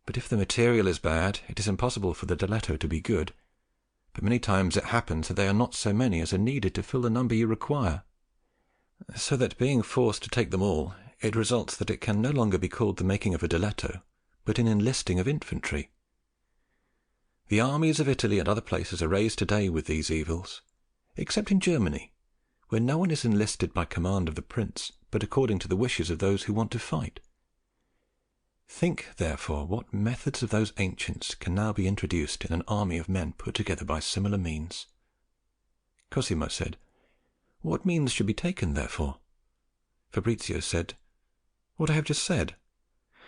But if the material is bad, it is impossible for the deletto to be good, but many times it happens that they are not so many as are needed to fill the number you require, so that being forced to take them all, it results that it can no longer be called the making of a deletto, but an enlisting of infantry. The armies of Italy and other places are raised today with these evils, except in Germany, where no one is enlisted by command of the prince, but according to the wishes of those who want to fight. Think, therefore, what methods of those ancients can now be introduced in an army of men put together by similar means. Cosimo said, what means should be taken, therefore? Fabrizio said, what I have just said.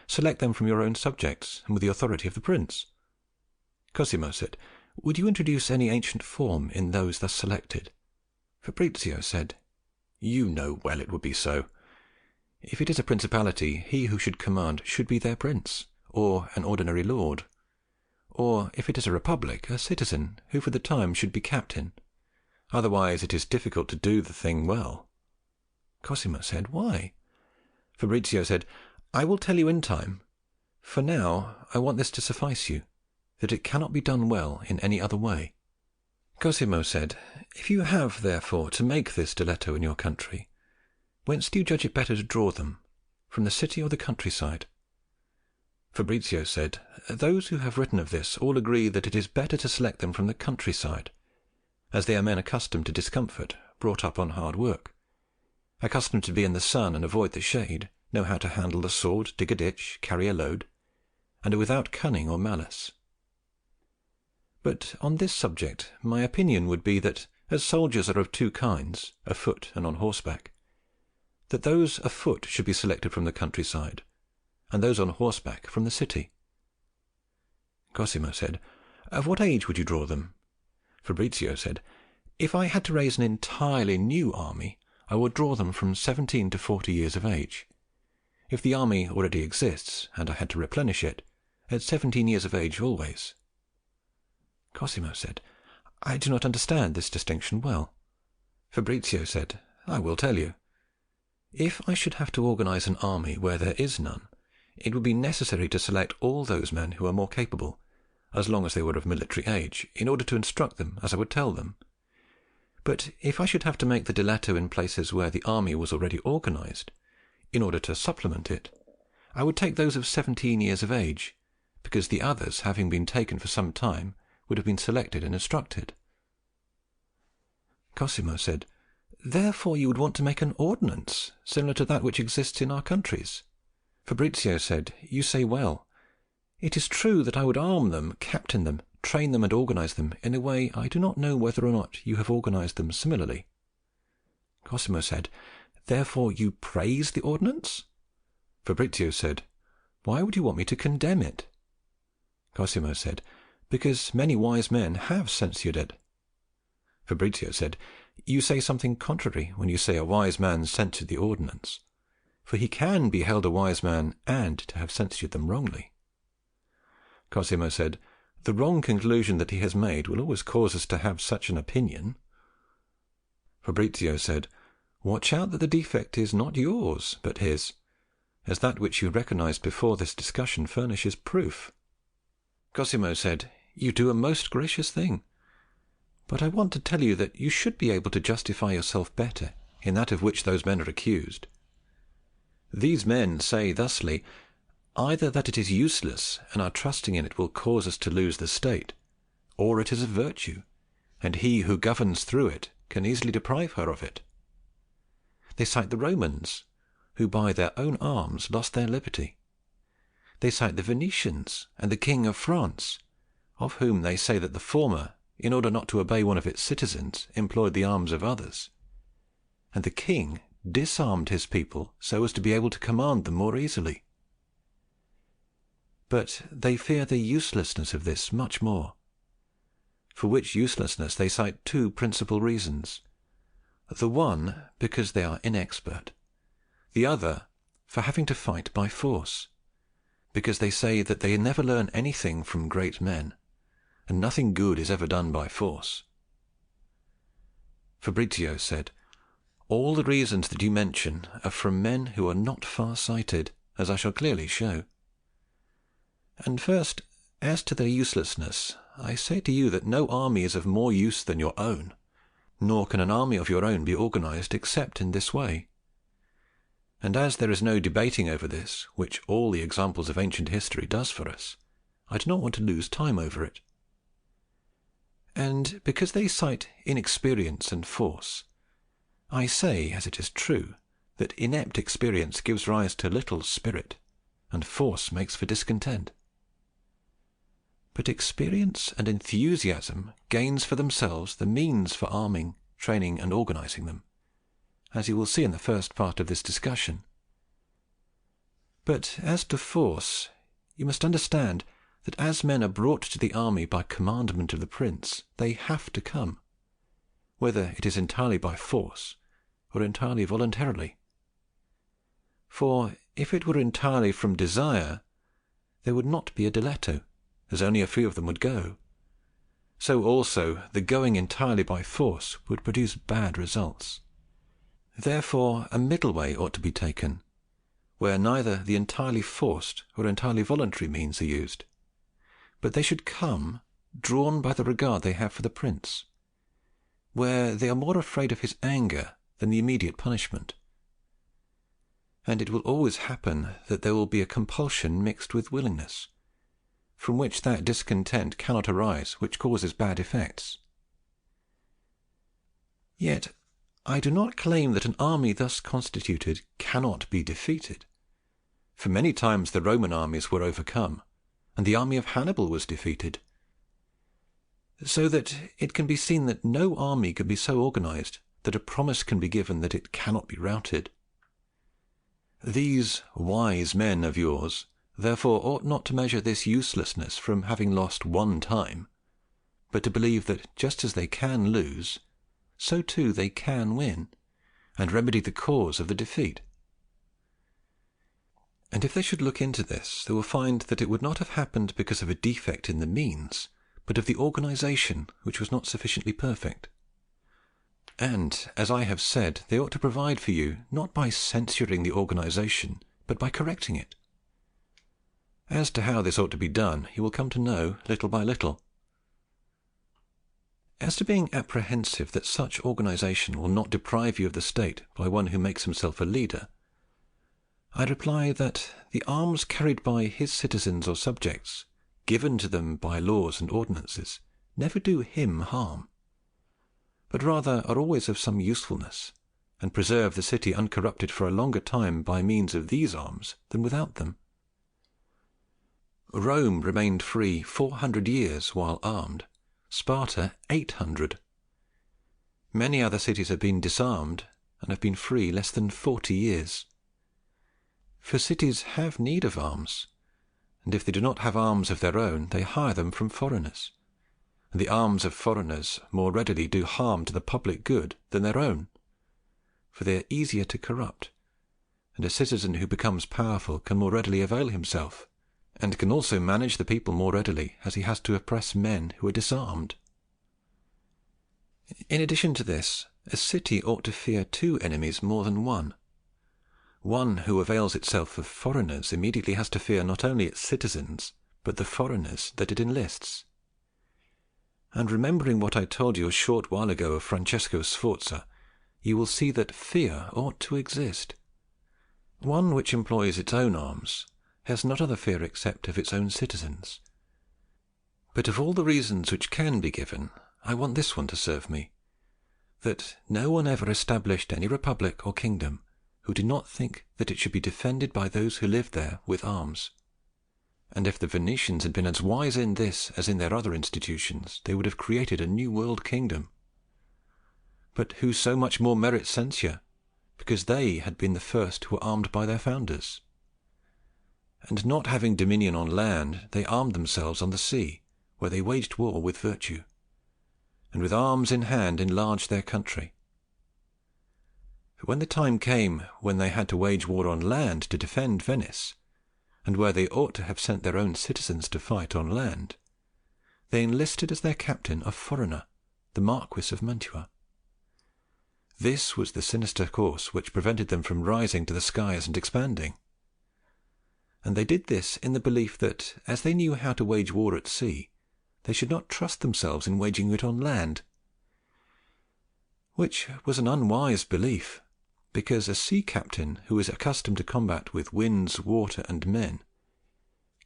Select them from your own subjects, and with the authority of the prince. Cosimo said, would you introduce any ancient form in those thus selected? Fabrizio said, you know well it would be so. If it is a principality, he who should command should be their prince, or an ordinary lord. Or, if it is a republic, a citizen, who for the time should be captain. Otherwise it is difficult to do the thing well. Cosimo said, why? Fabrizio said, I will tell you in time. For now I want this to suffice you, that it cannot be done well in any other way. Cosimo said, if you have, therefore, to make this deletto in your country, whence do you judge it better to draw them, from the city or the countryside? Fabrizio said, those who have written of this all agree that it is better to select them from the countryside, as they are men accustomed to discomfort, brought up on hard work, accustomed to be in the sun and avoid the shade, know how to handle the sword, dig a ditch, carry a load, and are without cunning or malice. But on this subject my opinion would be that, as soldiers are of two kinds, afoot and on horseback, that those afoot should be selected from the countryside, and those on horseback from the city. Cosimo said, of what age would you draw them? Fabrizio said, if I had to raise an entirely new army, I would draw them from 17 to 40 years of age. If the army already exists, and I had to replenish it, at 17 years of age always. Cosimo said, I do not understand this distinction well. Fabrizio said, I will tell you. If I should have to organize an army where there is none, it would be necessary to select all those men who are more capable, as long as they were of military age, in order to instruct them as I would tell them. But if I should have to make the deletto in places where the army was already organized, in order to supplement it, I would take those of 17 years of age, because the others, having been taken for some time, would have been selected and instructed. Cosimo said, therefore you would want to make an ordinance, similar to that which exists in our countries. Fabrizio said, you say well. It is true that I would arm them, captain them, train them and organize them in a way I do not know whether or not you have organized them similarly. Cosimo said, "Therefore you praise the ordinance?" Fabrizio said, "Why would you want me to condemn it?" Cosimo said, "Because many wise men have censured it." Fabrizio said, "You say something contrary when you say a wise man censured the ordinance, for he can be held a wise man and to have censured them wrongly." Cosimo said, "The wrong conclusion that he has made will always cause us to have such an opinion." Fabrizio said, "Watch out that the defect is not yours but his, as that which you recognized before this discussion furnishes proof." Cosimo said, "You do a most gracious thing, but I want to tell you that you should be able to justify yourself better in that of which those men are accused. These men say thusly, either that it is useless and our trusting in it will cause us to lose the state, or it is a virtue, and he who governs through it can easily deprive her of it. They cite the Romans, who by their own arms lost their liberty. They cite the Venetians and the King of France, of whom they say that the former, in order not to obey one of its citizens, employed the arms of others, and the king disarmed his people so as to be able to command them more easily. But they fear the uselessness of this much more, for which uselessness they cite two principal reasons: the one because they are inexpert, the other for having to fight by force, because they say that they never learn anything from great men, and nothing good is ever done by force." Fabrizio said, "All the reasons that you mention are from men who are not far-sighted, as I shall clearly show. And first, as to their uselessness, I say to you that no army is of more use than your own, nor can an army of your own be organized except in this way. And as there is no debating over this, which all the examples of ancient history does for us, I do not want to lose time over it. And because they cite inexperience and force, I say, as it is true, that inept experience gives rise to little spirit, and force makes for discontent. But experience and enthusiasm gains for themselves the means for arming, training, and organizing them, as you will see in the first part of this discussion. But as to force, you must understand that as men are brought to the army by commandment of the prince, they have to come, whether it is entirely by force or entirely voluntarily. For if it were entirely from desire, there would not be a diletto, as only a few of them would go. So also the going entirely by force would produce bad results. Therefore a middle way ought to be taken, where neither the entirely forced or entirely voluntary means are used, but they should come drawn by the regard they have for the prince, where they are more afraid of his anger than the immediate punishment. And it will always happen that there will be a compulsion mixed with willingness, from which that discontent cannot arise which causes bad effects. Yet I do not claim that an army thus constituted cannot be defeated, for many times the Roman armies were overcome, and the army of Hannibal was defeated, so that it can be seen that no army can be so organized that a promise can be given that it cannot be routed. These wise men of yours therefore ought not to measure this uselessness from having lost one time, but to believe that just as they can lose, so too they can win, and remedy the cause of the defeat. And if they should look into this, they will find that it would not have happened because of a defect in the means, but of the organization which was not sufficiently perfect. And, as I have said, they ought to provide for you, not by censuring the organization, but by correcting it. As to how this ought to be done, you will come to know little by little. As to being apprehensive that such organization will not deprive you of the state by one who makes himself a leader, I reply that the arms carried by his citizens or subjects, given to them by laws and ordinances, never do him harm, but rather are always of some usefulness, and preserve the city uncorrupted for a longer time by means of these arms than without them. Rome remained free 400 years while armed, Sparta 800. Many other cities have been disarmed, and have been free less than 40 years. For cities have need of arms, and if they do not have arms of their own, they hire them from foreigners, and the arms of foreigners more readily do harm to the public good than their own, for they are easier to corrupt, and a citizen who becomes powerful can more readily avail himself, and can also manage the people more readily, as he has to oppress men who are disarmed. In addition to this, a city ought to fear 2 enemies more than one. One who avails itself of foreigners immediately has to fear not only its citizens, but the foreigners that it enlists. And remembering what I told you a short while ago of Francesco Sforza, you will see that fear ought to exist. One which employs its own arms has not other fear except of its own citizens. But of all the reasons which can be given, I want this one to serve me, that no one ever established any republic or kingdom who did not think that it should be defended by those who lived there with arms. And if the Venetians had been as wise in this as in their other institutions, they would have created a new world kingdom. But who so much more merits censure, because they had been the first who were armed by their founders. And not having dominion on land, they armed themselves on the sea, where they waged war with virtue, and with arms in hand enlarged their country. But when the time came when they had to wage war on land to defend Venice, and where they ought to have sent their own citizens to fight on land, they enlisted as their captain a foreigner, the Marquis of Mantua. This was the sinister course which prevented them from rising to the skies and expanding. And they did this in the belief that, as they knew how to wage war at sea, they should not trust themselves in waging it on land. Which was an unwise belief, because a sea captain who is accustomed to combat with winds, water, and men,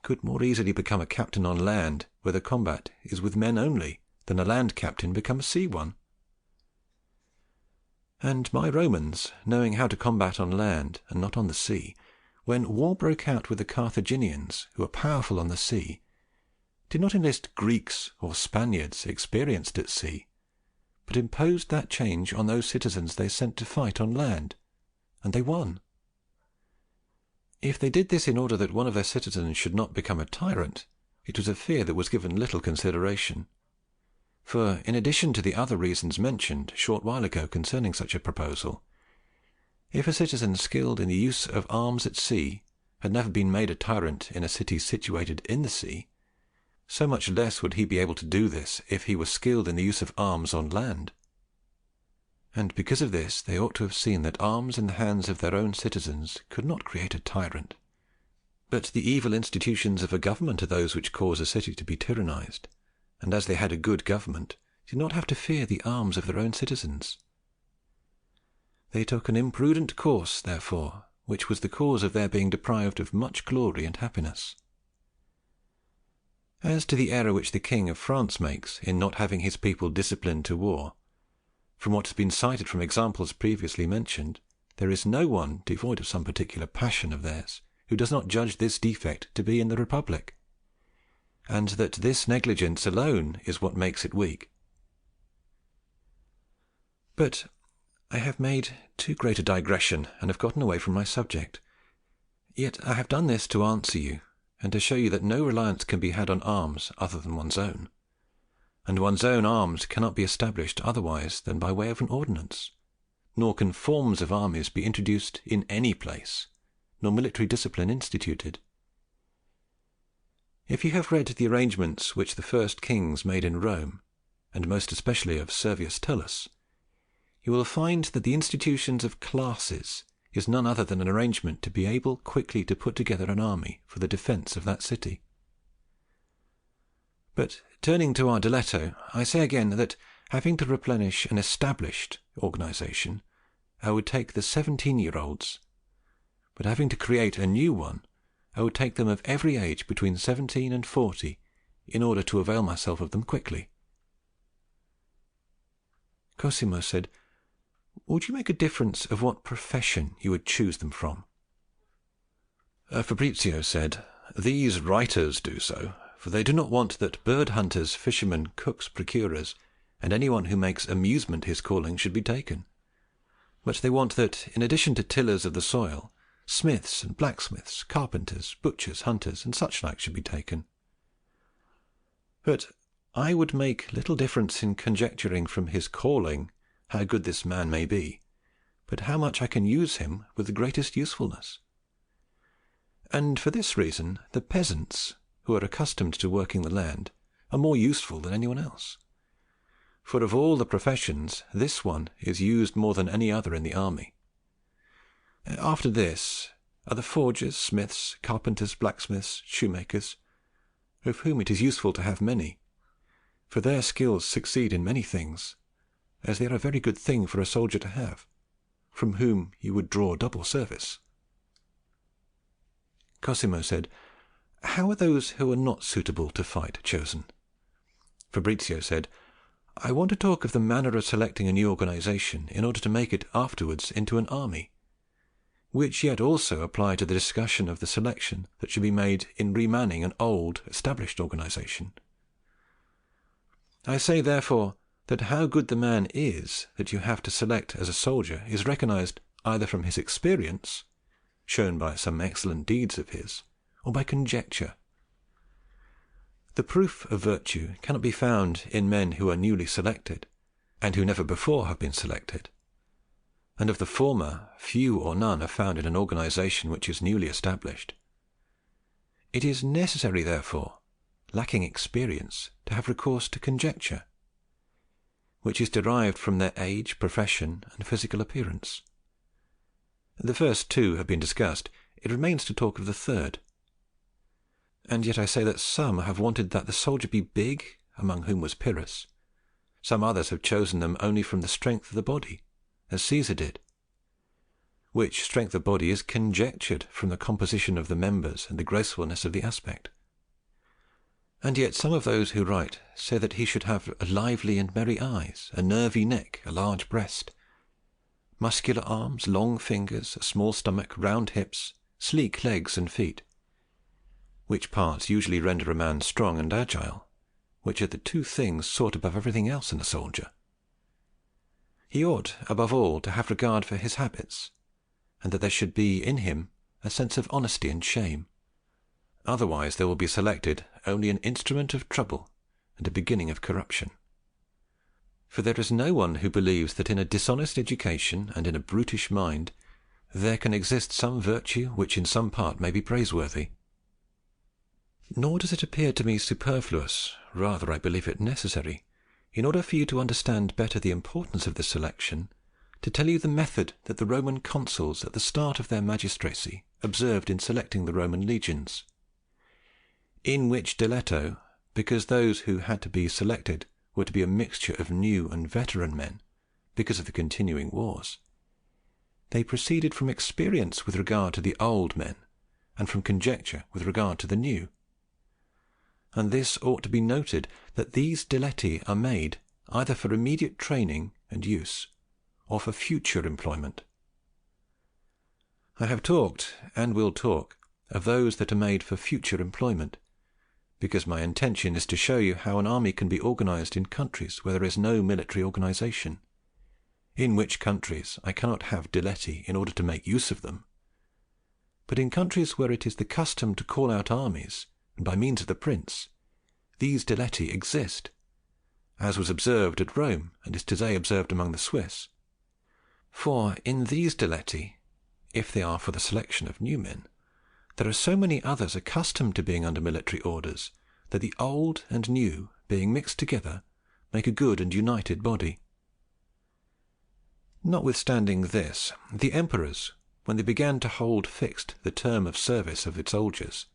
could more easily become a captain on land where the combat is with men only, than a land captain become a sea one. And my Romans, knowing how to combat on land and not on the sea, when war broke out with the Carthaginians, who are powerful on the sea, did not enlist Greeks or Spaniards experienced at sea, but imposed that change on those citizens they sent to fight on land, and they won. If they did this in order that one of their citizens should not become a tyrant, it was a fear that was given little consideration. For, in addition to the other reasons mentioned a short while ago concerning such a proposal, if a citizen skilled in the use of arms at sea had never been made a tyrant in a city situated in the sea, so much less would he be able to do this if he were skilled in the use of arms on land. And because of this they ought to have seen that arms in the hands of their own citizens could not create a tyrant, but the evil institutions of a government are those which cause a city to be tyrannized, and as they had a good government, did not have to fear the arms of their own citizens. They took an imprudent course, therefore, which was the cause of their being deprived of much glory and happiness. As to the error which the King of France makes in not having his people disciplined to war, from what has been cited from examples previously mentioned, there is no one devoid of some particular passion of theirs who does not judge this defect to be in the Republic, and that this negligence alone is what makes it weak. But I have made too great a digression, and have gotten away from my subject. Yet I have done this to answer you, and to show you that no reliance can be had on arms other than one's own, and one's own arms cannot be established otherwise than by way of an ordinance, nor can forms of armies be introduced in any place, nor military discipline instituted. If you have read the arrangements which the first kings made in Rome, and most especially of Servius Tullus, you will find that the institutions of classes is none other than an arrangement to be able quickly to put together an army for the defence of that city. But turning to our diletto, I say again that, having to replenish an established organization, I would take the 17-year-olds, but having to create a new one, I would take them of every age between 17 and 40, in order to avail myself of them quickly. Cosimo said, "Would you make a difference of what profession you would choose them from?" Fabrizio said, "These writers do so, for they do not want that bird hunters, fishermen, cooks, procurers, and anyone who makes amusement his calling should be taken. but they want that, in addition to tillers of the soil, smiths and blacksmiths, carpenters, butchers, hunters, and such like should be taken. But I would make little difference in conjecturing from his calling how good this man may be, but how much I can use him with the greatest usefulness. And for this reason the peasants, who are accustomed to working the land, are more useful than anyone else. For of all the professions, this one is used more than any other in the army. After this are the forgers, smiths, carpenters, blacksmiths, shoemakers, of whom it is useful to have many, for their skills succeed in many things, as they are a very good thing for a soldier to have, from whom you would draw double service. Cosimo said, "How are those who are not suitable to fight chosen?" Fabrizio said, "I want to talk of the manner of selecting a new organization in order to make it afterwards into an army, which yet also apply to the discussion of the selection that should be made in remanning an old, established organization. I say, therefore, that how good the man is that you have to select as a soldier is recognized either from his experience, shown by some excellent deeds of his, or by conjecture. The proof of virtue cannot be found in men who are newly selected, and who never before have been selected, and of the former few or none are found in an organization which is newly established. It is necessary, therefore, lacking experience, to have recourse to conjecture, which is derived from their age, profession, and physical appearance. The first two have been discussed. It remains to talk of the third. And yet I say that some have wanted that the soldier be big, among whom was Pyrrhus. Some others have chosen them only from the strength of the body, as Caesar did, which strength of body is conjectured from the composition of the members and the gracefulness of the aspect. And yet some of those who write say that he should have lively and merry eyes, a nervy neck, a large breast, muscular arms, long fingers, a small stomach, round hips, sleek legs and feet, which parts usually render a man strong and agile, which are the two things sought above everything else in a soldier. He ought, above all, to have regard for his habits, and that there should be in him a sense of honesty and shame. Otherwise there will be selected only an instrument of trouble and a beginning of corruption. For there is no one who believes that in a dishonest education and in a brutish mind there can exist some virtue which in some part may be praiseworthy. Nor does it appear to me superfluous, rather I believe it necessary, in order for you to understand better the importance of this selection, to tell you the method that the Roman consuls at the start of their magistracy observed in selecting the Roman legions, in which diletto, because those who had to be selected were to be a mixture of new and veteran men, because of the continuing wars, they proceeded from experience with regard to the old men, and from conjecture with regard to the new. And this ought to be noted, that these diletti are made either for immediate training and use, or for future employment. I have talked, and will talk, of those that are made for future employment, because my intention is to show you how an army can be organized in countries where there is no military organization, in which countries I cannot have diletti in order to make use of them, but in countries where it is the custom to call out armies, and by means of the prince, these diletti exist, as was observed at Rome, and is today observed among the Swiss. For in these diletti, if they are for the selection of new men, there are so many others accustomed to being under military orders, that the old and new, being mixed together, make a good and united body. Notwithstanding this, the emperors, when they began to hold fixed the term of service of its soldiers,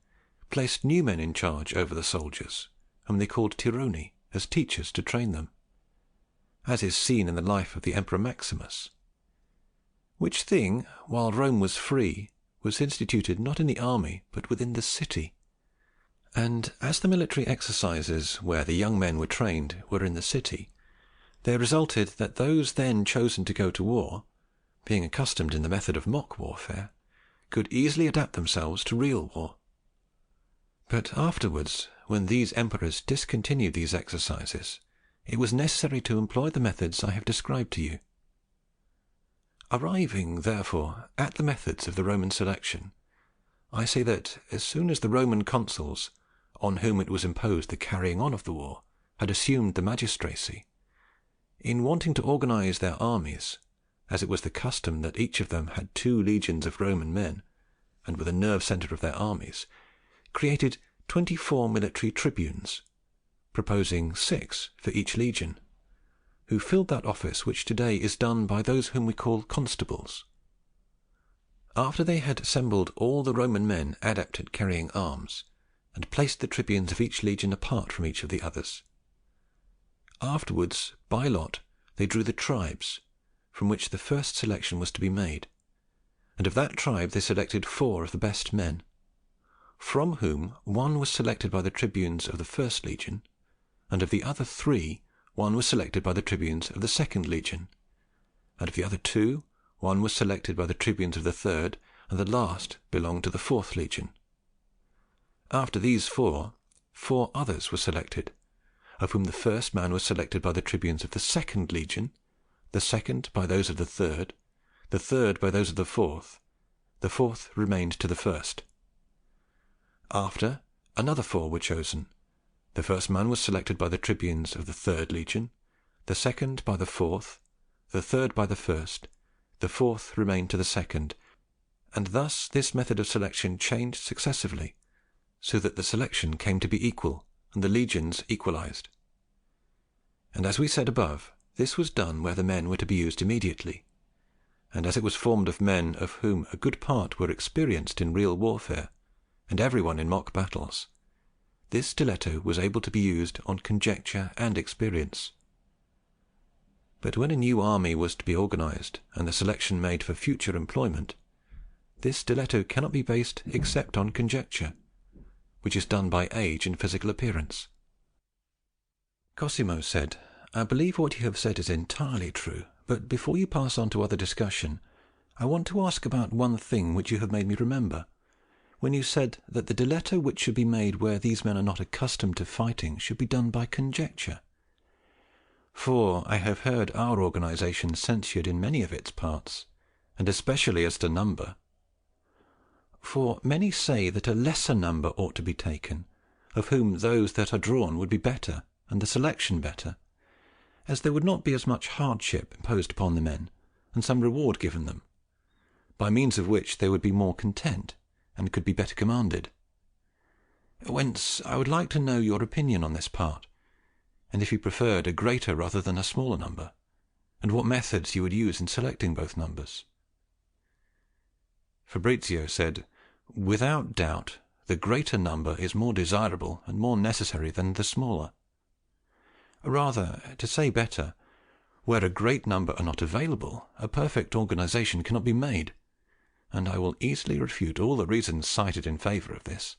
placed new men in charge over the soldiers, whom they called tironi, as teachers to train them, as is seen in the life of the Emperor Maximus, which thing, while Rome was free, was instituted not in the army but within the city. And as the military exercises where the young men were trained were in the city, there resulted that those then chosen to go to war, being accustomed in the method of mock warfare, could easily adapt themselves to real war. But afterwards, when these emperors discontinued these exercises, it was necessary to employ the methods I have described to you. Arriving, therefore, at the methods of the Roman selection, I say that as soon as the Roman consuls, on whom it was imposed the carrying on of the war, had assumed the magistracy, in wanting to organize their armies, as it was the custom that each of them had 2 legions of Roman men, and were the nerve centre of their armies, created 24 military tribunes, proposing 6 for each legion, who filled that office which today is done by those whom we call constables. After they had assembled all the Roman men adept at carrying arms, and placed the tribunes of each legion apart from each of the others, afterwards by lot they drew the tribes from which the first selection was to be made, and of that tribe they selected 4 of the best men, from whom 1 was selected by the tribunes of the first legion, and of the other 3 1 was selected by the tribunes of the second legion, and of the other 2 1 was selected by the tribunes of the third, and the last belonged to the fourth legion. After these 4 others were selected, of whom the first man was selected by the tribunes of the second legion, the second by those of the third by those of the fourth remained to the first. After, another 4 were chosen. The first man was selected by the tribunes of the third legion, the second by the fourth, the third by the first, the fourth remained to the second, and thus this method of selection changed successively, so that the selection came to be equal, and the legions equalized. And as we said above, this was done where the men were to be used immediately, and as it was formed of men of whom a good part were experienced in real warfare, and everyone in mock battles, this stiletto was able to be used on conjecture and experience. But when a new army was to be organized and the selection made for future employment, this stiletto cannot be based except on conjecture, which is done by age and physical appearance. Cosimo said, "I believe what you have said is entirely true, but before you pass on to other discussion, I want to ask about one thing which you have made me remember, when you said that the diletto which should be made where these men are not accustomed to fighting should be done by conjecture. For I have heard our organization censured in many of its parts, and especially as to number. For many say that a lesser number ought to be taken, of whom those that are drawn would be better, and the selection better, as there would not be as much hardship imposed upon the men, and some reward given them, by means of which they would be more content, and could be better commanded. Whence I would like to know your opinion on this part, and if you preferred a greater rather than a smaller number, and what methods you would use in selecting both numbers." Fabrizio said, "Without doubt, the greater number is more desirable and more necessary than the smaller. Rather, to say better, where a great number are not available, a perfect organization cannot be made, and I will easily refute all the reasons cited in favour of this.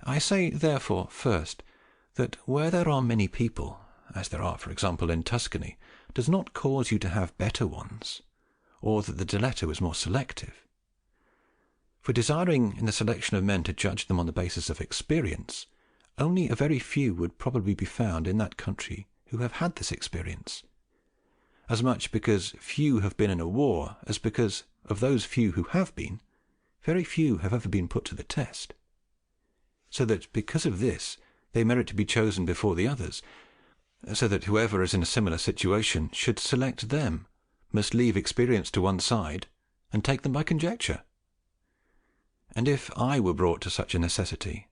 I say, therefore, first, that where there are many people, as there are, for example, in Tuscany, does not cause you to have better ones, or that the diletto is more selective. For desiring in the selection of men to judge them on the basis of experience, only a very few would probably be found in that country who have had this experience, as much because few have been in a war as because of those few who have been, very few have ever been put to the test, so that because of this they merit to be chosen before the others, so that whoever is in a similar situation should select them must leave experience to one side and take them by conjecture. And if I were brought to such a necessity,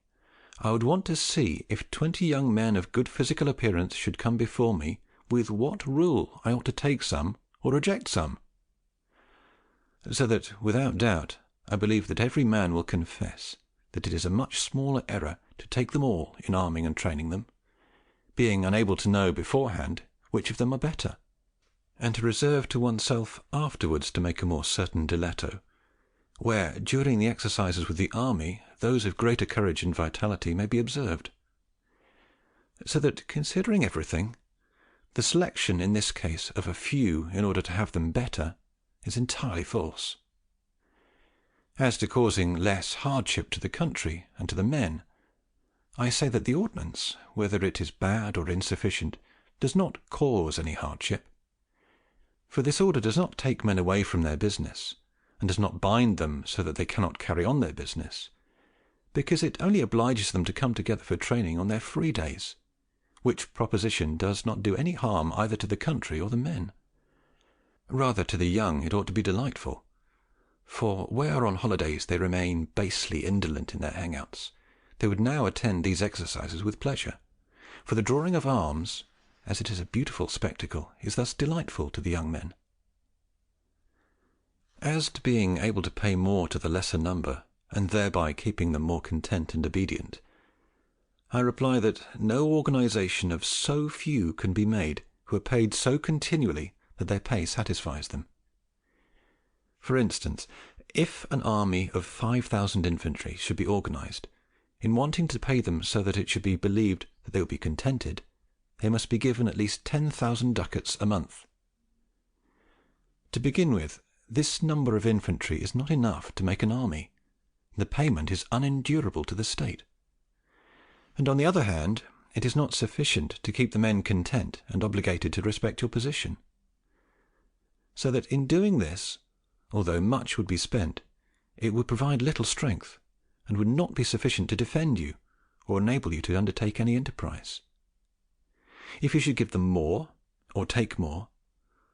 I would want to see if 20 young men of good physical appearance should come before me, with what rule I ought to take some or reject some. So that, without doubt, I believe that every man will confess that it is a much smaller error to take them all in arming and training them, being unable to know beforehand which of them are better, and to reserve to oneself afterwards to make a more certain diletto, where during the exercises with the army those of greater courage and vitality may be observed. So that, considering everything, the selection in this case of a few in order to have them better is entirely false. As to causing less hardship to the country and to the men, I say that the ordnance, whether it is bad or insufficient, does not cause any hardship. For this order does not take men away from their business, and does not bind them so that they cannot carry on their business, because it only obliges them to come together for training on their free days, which proposition does not do any harm either to the country or the men. Rather, to the young it ought to be delightful, for where on holidays they remain basely indolent in their hangouts, they would now attend these exercises with pleasure, for the drawing of arms, as it is a beautiful spectacle, is thus delightful to the young men. As to being able to pay more to the lesser number, and thereby keeping them more content and obedient, I reply that no organization of so few can be made who are paid so continually that their pay satisfies them. For instance, if an army of 5,000 infantry should be organized, in wanting to pay them so that it should be believed that they will be contented, they must be given at least 10,000 ducats a month. To begin with, this number of infantry is not enough to make an army. The payment is unendurable to the state. And on the other hand, it is not sufficient to keep the men content and obligated to respect your position. So that in doing this, although much would be spent, it would provide little strength, and would not be sufficient to defend you, or enable you to undertake any enterprise. If you should give them more, or take more,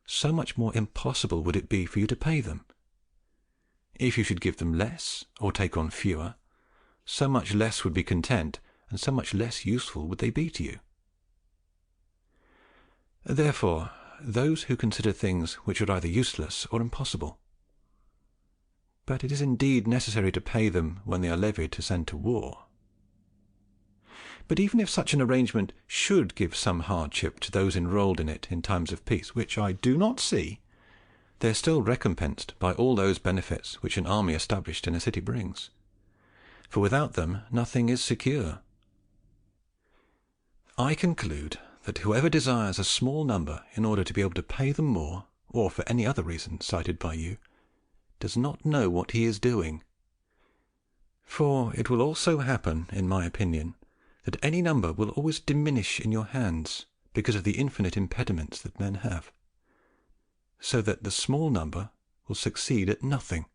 so much more impossible would it be for you to pay them. If you should give them less, or take on fewer, so much less would be content, and so much less useful would they be to you. Therefore, those who consider things which are either useless or impossible. But it is indeed necessary to pay them when they are levied to send to war. But even if such an arrangement should give some hardship to those enrolled in it in times of peace, which I do not see, they are still recompensed by all those benefits which an army established in a city brings, for without them nothing is secure. I conclude that whoever desires a small number in order to be able to pay them more, or for any other reason cited by you, does not know what he is doing. For it will also happen, in my opinion, that any number will always diminish in your hands because of the infinite impediments that men have, so that the small number will succeed at nothing.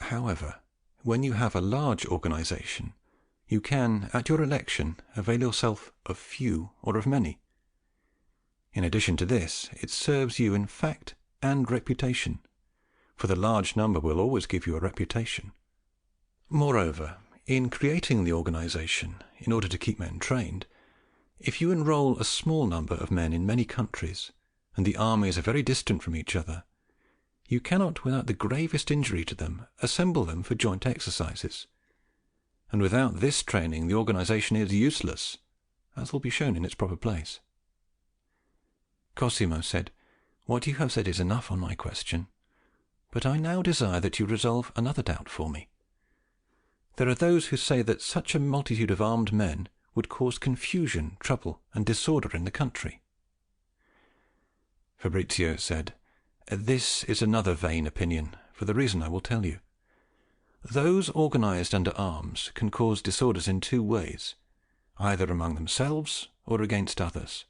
However, when you have a large organization, you can, at your election, avail yourself of few or of many. In addition to this, it serves you in fact and reputation, for the large number will always give you a reputation. Moreover, in creating the organization, in order to keep men trained, if you enroll a small number of men in many countries, and the armies are very distant from each other, you cannot, without the gravest injury to them, assemble them for joint exercises. And without this training the organization is useless, as will be shown in its proper place. Cosimo said, "What you have said is enough on my question, but I now desire that you resolve another doubt for me. There are those who say that such a multitude of armed men would cause confusion, trouble, and disorder in the country." Fabrizio said, "This is another vain opinion, for the reason I will tell you. Those organized under arms can cause disorders in two ways, either among themselves or against others.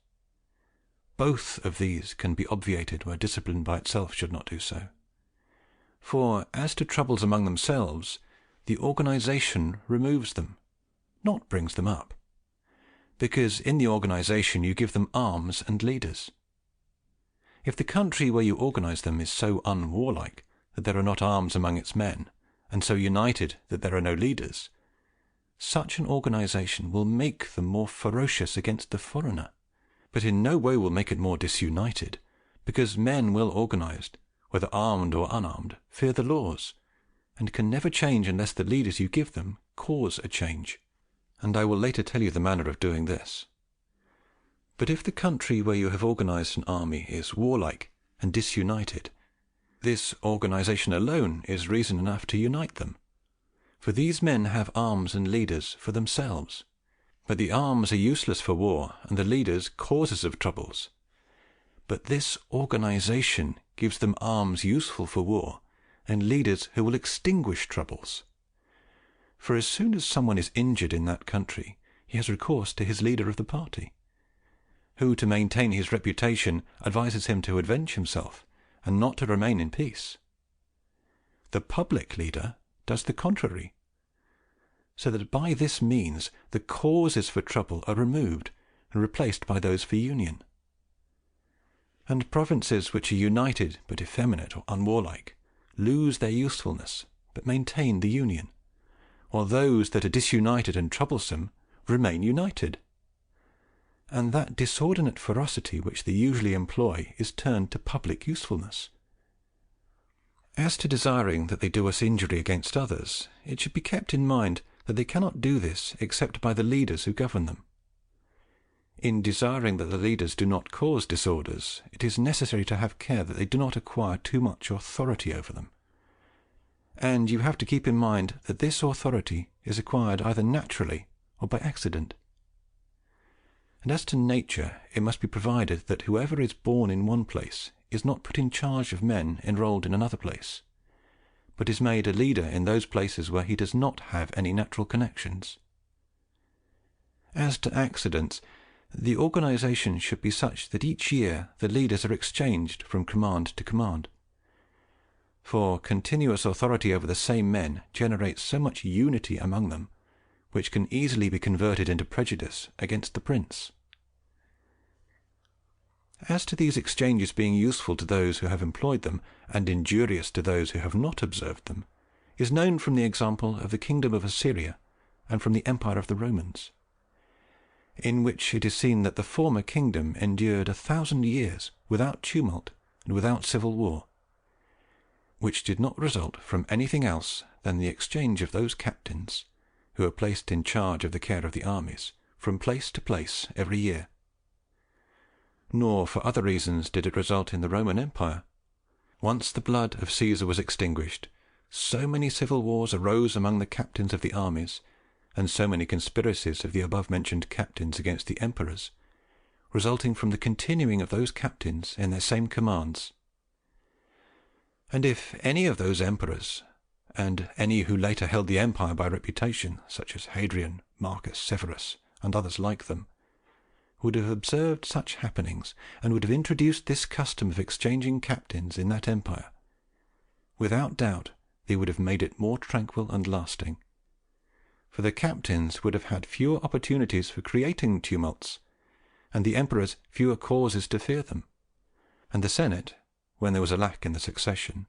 Both of these can be obviated where discipline by itself should not do so. For as to troubles among themselves, the organization removes them, not brings them up, because in the organization you give them arms and leaders. If the country where you organize them is so unwarlike that there are not arms among its men, and so united that there are no leaders, such an organization will make them more ferocious against the foreigner, but in no way will make it more disunited, because men well organized, whether armed or unarmed, fear the laws, and can never change unless the leaders you give them cause a change. And I will later tell you the manner of doing this. But if the country where you have organized an army is warlike and disunited, this organization alone is reason enough to unite them. For these men have arms and leaders for themselves, but the arms are useless for war, and the leaders causes of troubles. But this organization gives them arms useful for war, and leaders who will extinguish troubles. For as soon as someone is injured in that country, he has recourse to his leader of the party. who, to maintain his reputation, advises him to avenge himself, and not to remain in peace. The public leader does the contrary, so that by this means the causes for trouble are removed and replaced by those for union. And provinces which are united but effeminate or unwarlike lose their usefulness but maintain the union, while those that are disunited and troublesome remain united. And that disordinate ferocity which they usually employ is turned to public usefulness. As to desiring that they do us injury against others, it should be kept in mind that they cannot do this except by the leaders who govern them. In desiring that the leaders do not cause disorders, it is necessary to have care that they do not acquire too much authority over them. And you have to keep in mind that this authority is acquired either naturally or by accident. And as to nature, it must be provided that whoever is born in one place is not put in charge of men enrolled in another place, but is made a leader in those places where he does not have any natural connections. As to accidents, the organization should be such that each year the leaders are exchanged from command to command. For continuous authority over the same men generates so much unity among them, which can easily be converted into prejudice against the prince. As to these exchanges being useful to those who have employed them, and injurious to those who have not observed them, is known from the example of the kingdom of Assyria and from the empire of the Romans, in which it is seen that the former kingdom endured 1,000 years without tumult and without civil war, which did not result from anything else than the exchange of those captains who were placed in charge of the care of the armies from place to place every year. Nor for other reasons did it result in the Roman Empire. Once the blood of Caesar was extinguished, so many civil wars arose among the captains of the armies, and so many conspiracies of the above-mentioned captains against the emperors, resulting from the continuing of those captains in their same commands. And if any of those emperors, and any who later held the empire by reputation, such as Hadrian, Marcus, Severus, and others like them, would have observed such happenings, and would have introduced this custom of exchanging captains in that empire, without doubt they would have made it more tranquil and lasting. For the captains would have had fewer opportunities for creating tumults, and the emperors fewer causes to fear them, and the Senate, when there was a lack in the succession,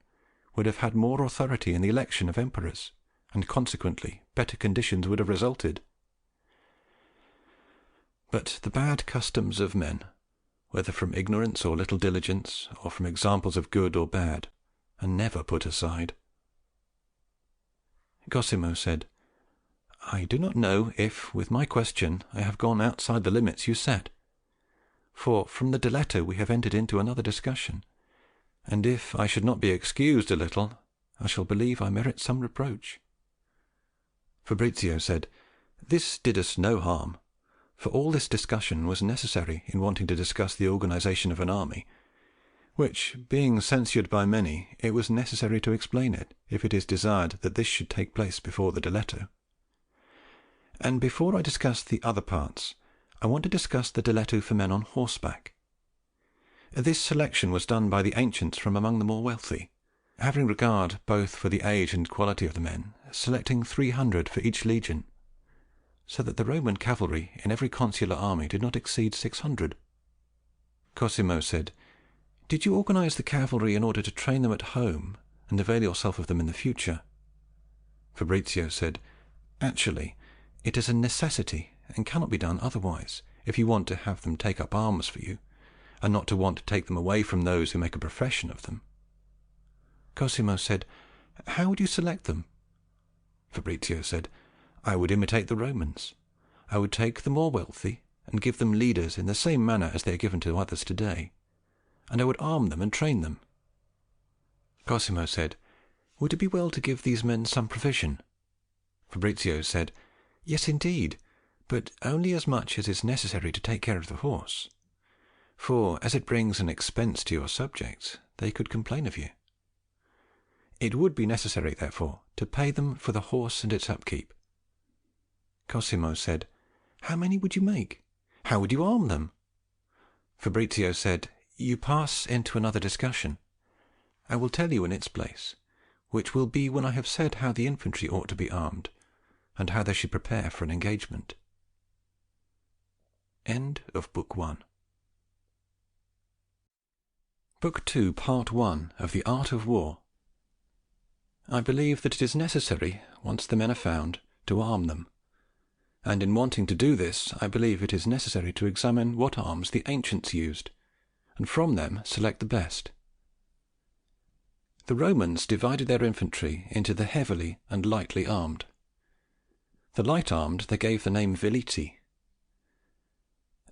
would have had more authority in the election of emperors, and consequently better conditions would have resulted. But the bad customs of men, whether from ignorance or little diligence, or from examples of good or bad, are never put aside. Cosimo said, "I do not know if, with my question, I have gone outside the limits you set. For from the diletto we have entered into another discussion, and if I should not be excused a little, I shall believe I merit some reproach." Fabrizio said, "This did us no harm, for all this discussion was necessary in wanting to discuss the organization of an army, which, being censured by many, it was necessary to explain it, if it is desired that this should take place before the diletto. And before I discuss the other parts, I want to discuss the diletto for men on horseback. This selection was done by the ancients from among the more wealthy, having regard both for the age and quality of the men, selecting 300 for each legion, so that the Roman cavalry in every consular army did not exceed 600. Cosimo said, "Did you organize the cavalry in order to train them at home and avail yourself of them in the future?" Fabrizio said, "Actually, it is a necessity, and cannot be done otherwise, if you want to have them take up arms for you, and not to want to take them away from those who make a profession of them." Cosimo said, "How would you select them?" Fabrizio said, "I would imitate the Romans. I would take the more wealthy, and give them leaders in the same manner as they are given to others today, and I would arm them and train them." Cosimo said, "Would it be well to give these men some provision?" Fabrizio said, "Yes, indeed, but only as much as is necessary to take care of the horse. For, as it brings an expense to your subjects, they could complain of you. It would be necessary, therefore, to pay them for the horse and its upkeep." Cosimo said, "How many would you make? How would you arm them?" Fabrizio said, "You pass into another discussion. I will tell you in its place, which will be when I have said how the infantry ought to be armed, and how they should prepare for an engagement." End of Book 1. Book 2, Part 1 of The Art of War. I believe that it is necessary, once the men are found, to arm them, and in wanting to do this, I believe it is necessary to examine what arms the ancients used, and from them select the best. The Romans divided their infantry into the heavily and lightly armed. The light armed they gave the name veliti.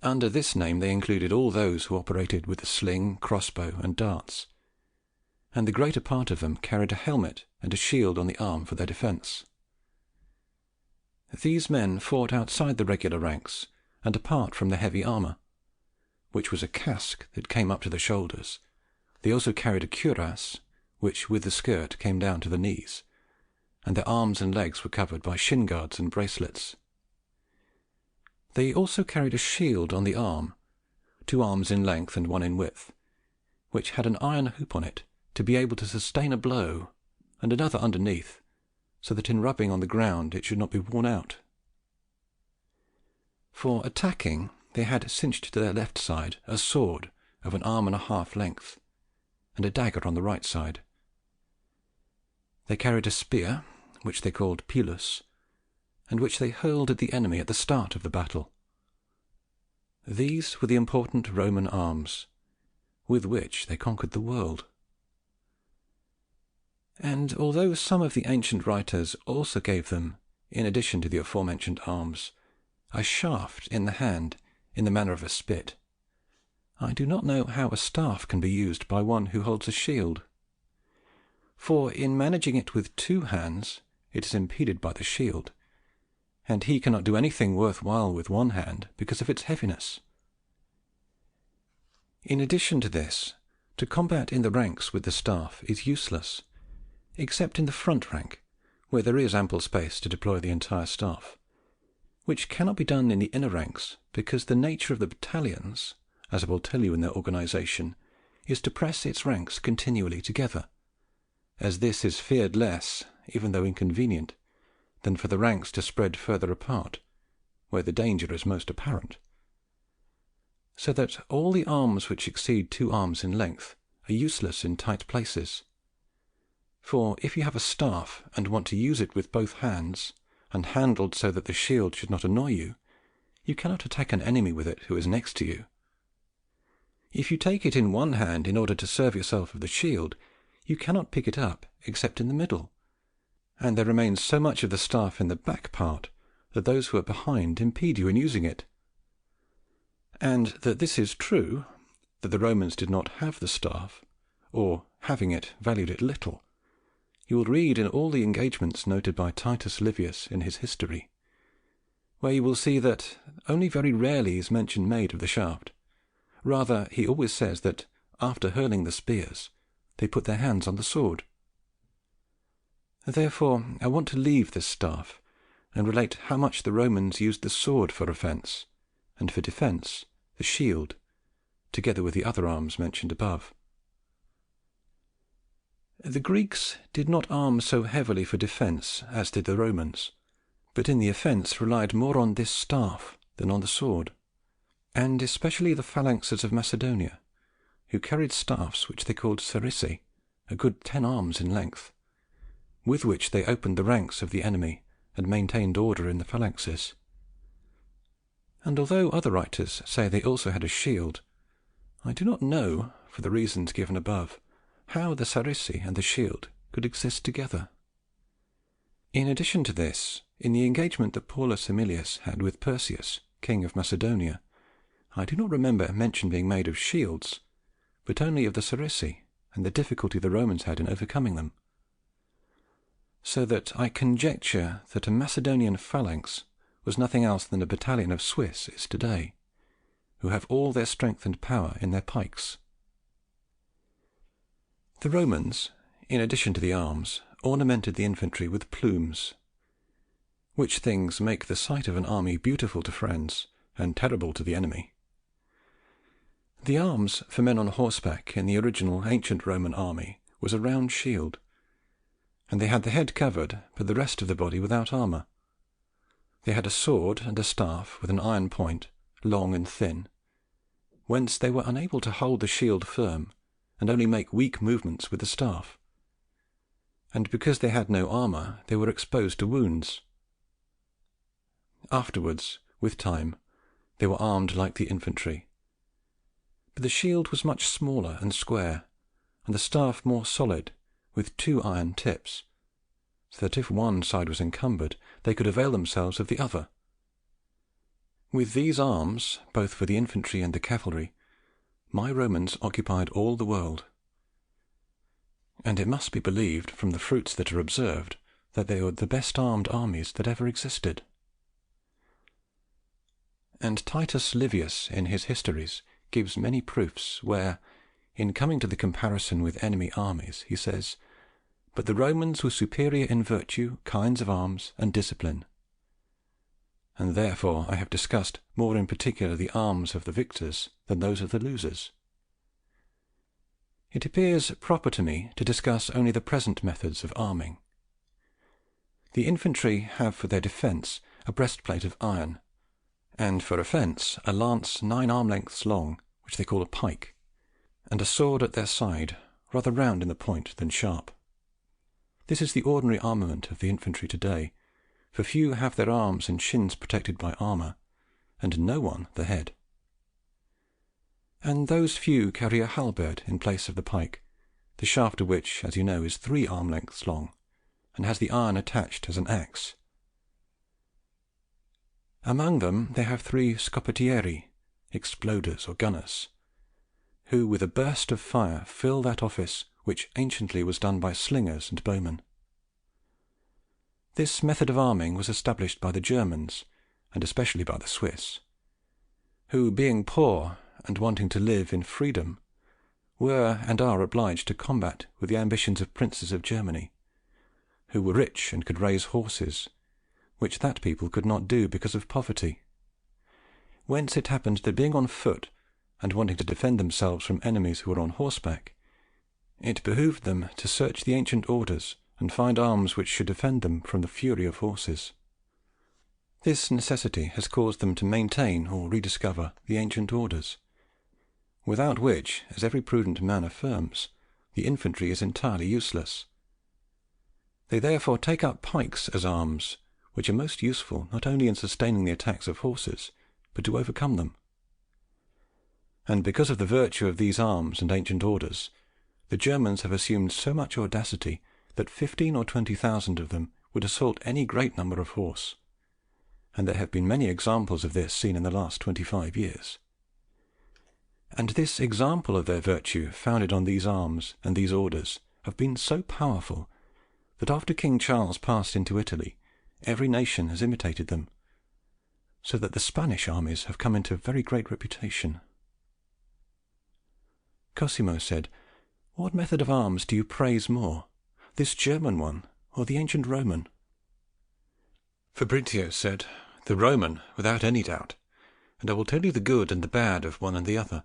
Under this name they included all those who operated with the sling, crossbow, and darts, and the greater part of them carried a helmet and a shield on the arm for their defence. These men fought outside the regular ranks and apart from the heavy armour, which was a casque that came up to the shoulders. They also carried a cuirass, which with the skirt came down to the knees, and their arms and legs were covered by shin guards and bracelets. They also carried a shield on the arm, 2 arms in length and 1 in width, which had an iron hoop on it to be able to sustain a blow, and another underneath, so that in rubbing on the ground it should not be worn out. For attacking, they had cinched to their left side a sword of 1 arm and a half length, and a dagger on the right side. They carried a spear, which they called pilus, and which they hurled at the enemy at the start of the battle. These were the important Roman arms, with which they conquered the world. And although some of the ancient writers also gave them, in addition to the aforementioned arms, a shaft in the hand in the manner of a spit, I do not know how a staff can be used by one who holds a shield. For in managing it with 2 hands, it is impeded by the shield, and he cannot do anything worth while with 1 hand because of its heaviness. In addition to this, to combat in the ranks with the staff is useless, except in the front rank, where there is ample space to deploy the entire staff, which cannot be done in the inner ranks, because the nature of the battalions, as I will tell you in their organisation, is to press its ranks continually together, as this is feared less, even though inconvenient, than for the ranks to spread further apart, where the danger is most apparent. So that all the arms which exceed 2 arms in length are useless in tight places. For if you have a staff and want to use it with both hands, and handled so that the shield should not annoy you, you cannot attack an enemy with it who is next to you. If you take it in 1 hand in order to serve yourself of the shield, you cannot pick it up except in the middle, and there remains so much of the staff in the back part that those who are behind impede you in using it. And that this is true, that the Romans did not have the staff, or, having it, valued it little, you will read in all the engagements noted by Titus Livius in his history, where you will see that only very rarely is mention made of the shaft. Rather, he always says that, after hurling the spears, they put their hands on the sword. Therefore, I want to leave this staff, and relate how much the Romans used the sword for offence, and for defence the shield, together with the other arms mentioned above. The Greeks did not arm so heavily for defence as did the Romans, but in the offence relied more on this staff than on the sword, and especially the phalanxes of Macedonia, who carried staffs which they called sarisse, a good 10 arms in length, with which they opened the ranks of the enemy and maintained order in the phalanxes. And although other writers say they also had a shield, I do not know, for the reasons given above, how the sarisse and the shield could exist together. In addition to this, in the engagement that Paulus Emilius had with Perseus, king of Macedonia, I do not remember mention being made of shields, but only of the sarisse and the difficulty the Romans had in overcoming them. So that I conjecture that a Macedonian phalanx was nothing else than a battalion of Swiss is today, who have all their strength and power in their pikes. The Romans, in addition to the arms, ornamented the infantry with plumes, which things make the sight of an army beautiful to friends and terrible to the enemy. The arms for men on horseback in the original ancient Roman army was a round shield, and they had the head covered, but the rest of the body without armour. They had a sword and a staff with an iron point, long and thin, whence they were unable to hold the shield firm, and only make weak movements with the staff. And because they had no armour, they were exposed to wounds. Afterwards, with time, they were armed like the infantry. But the shield was much smaller and square, and the staff more solid, with 2 iron tips, so that if one side was encumbered, they could avail themselves of the other. With these arms, both for the infantry and the cavalry, my Romans occupied all the world. And it must be believed, from the fruits that are observed, that they were the best armed armies that ever existed. And Titus Livius, in his histories, gives many proofs where, in coming to the comparison with enemy armies, he says, "But the Romans were superior in virtue, kinds of arms, and discipline." And therefore I have discussed more in particular the arms of the victors than those of the losers. It appears proper to me to discuss only the present methods of arming. The infantry have for their defence a breastplate of iron, and for offence a lance 9 arm lengths long, which they call a pike, and a sword at their side, rather round in the point than sharp. This is the ordinary armament of the infantry to-day, for few have their arms and shins protected by armour, and no one the head. And those few carry a halberd in place of the pike, the shaft of which, as you know, is 3 arm lengths long, and has the iron attached as an axe. Among them they have 3 scopettieri, exploders or gunners, who with a burst of fire fill that office which anciently was done by slingers and bowmen. This method of arming was established by the Germans, and especially by the Swiss, who, being poor and wanting to live in freedom, were and are obliged to combat with the ambitions of princes of Germany, who were rich and could raise horses, which that people could not do because of poverty. Whence it happened that, being on foot, and wanting to defend themselves from enemies who were on horseback, it behoved them to search the ancient orders and find arms which should defend them from the fury of horses. This necessity has caused them to maintain or rediscover the ancient orders, without which, as every prudent man affirms, the infantry is entirely useless. They therefore take up pikes as arms, which are most useful not only in sustaining the attacks of horses, but to overcome them. And because of the virtue of these arms and ancient orders, the Germans have assumed so much audacity that 15 or 20,000 of them would assault any great number of horse, and there have been many examples of this seen in the last 25 years. And this example of their virtue, founded on these arms and these orders, have been so powerful that after King Charles passed into Italy, every nation has imitated them, so that the Spanish armies have come into very great reputation. Cosimo said, "What method of arms do you praise more, this German one or the ancient Roman?" Fabrizio said, "The Roman, without any doubt, and I will tell you the good and the bad of one and the other.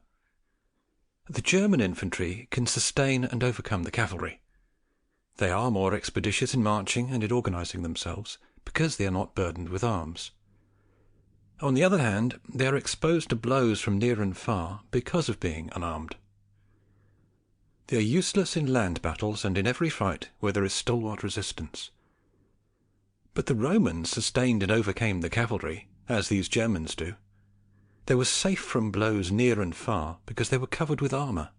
The German infantry can sustain and overcome the cavalry. They are more expeditious in marching and in organizing themselves, because they are not burdened with arms. On the other hand, they are exposed to blows from near and far because of being unarmed. They are useless in land battles and in every fight where there is stalwart resistance. But the Romans sustained and overcame the cavalry, as these Germans do. They were safe from blows near and far because they were covered with armour.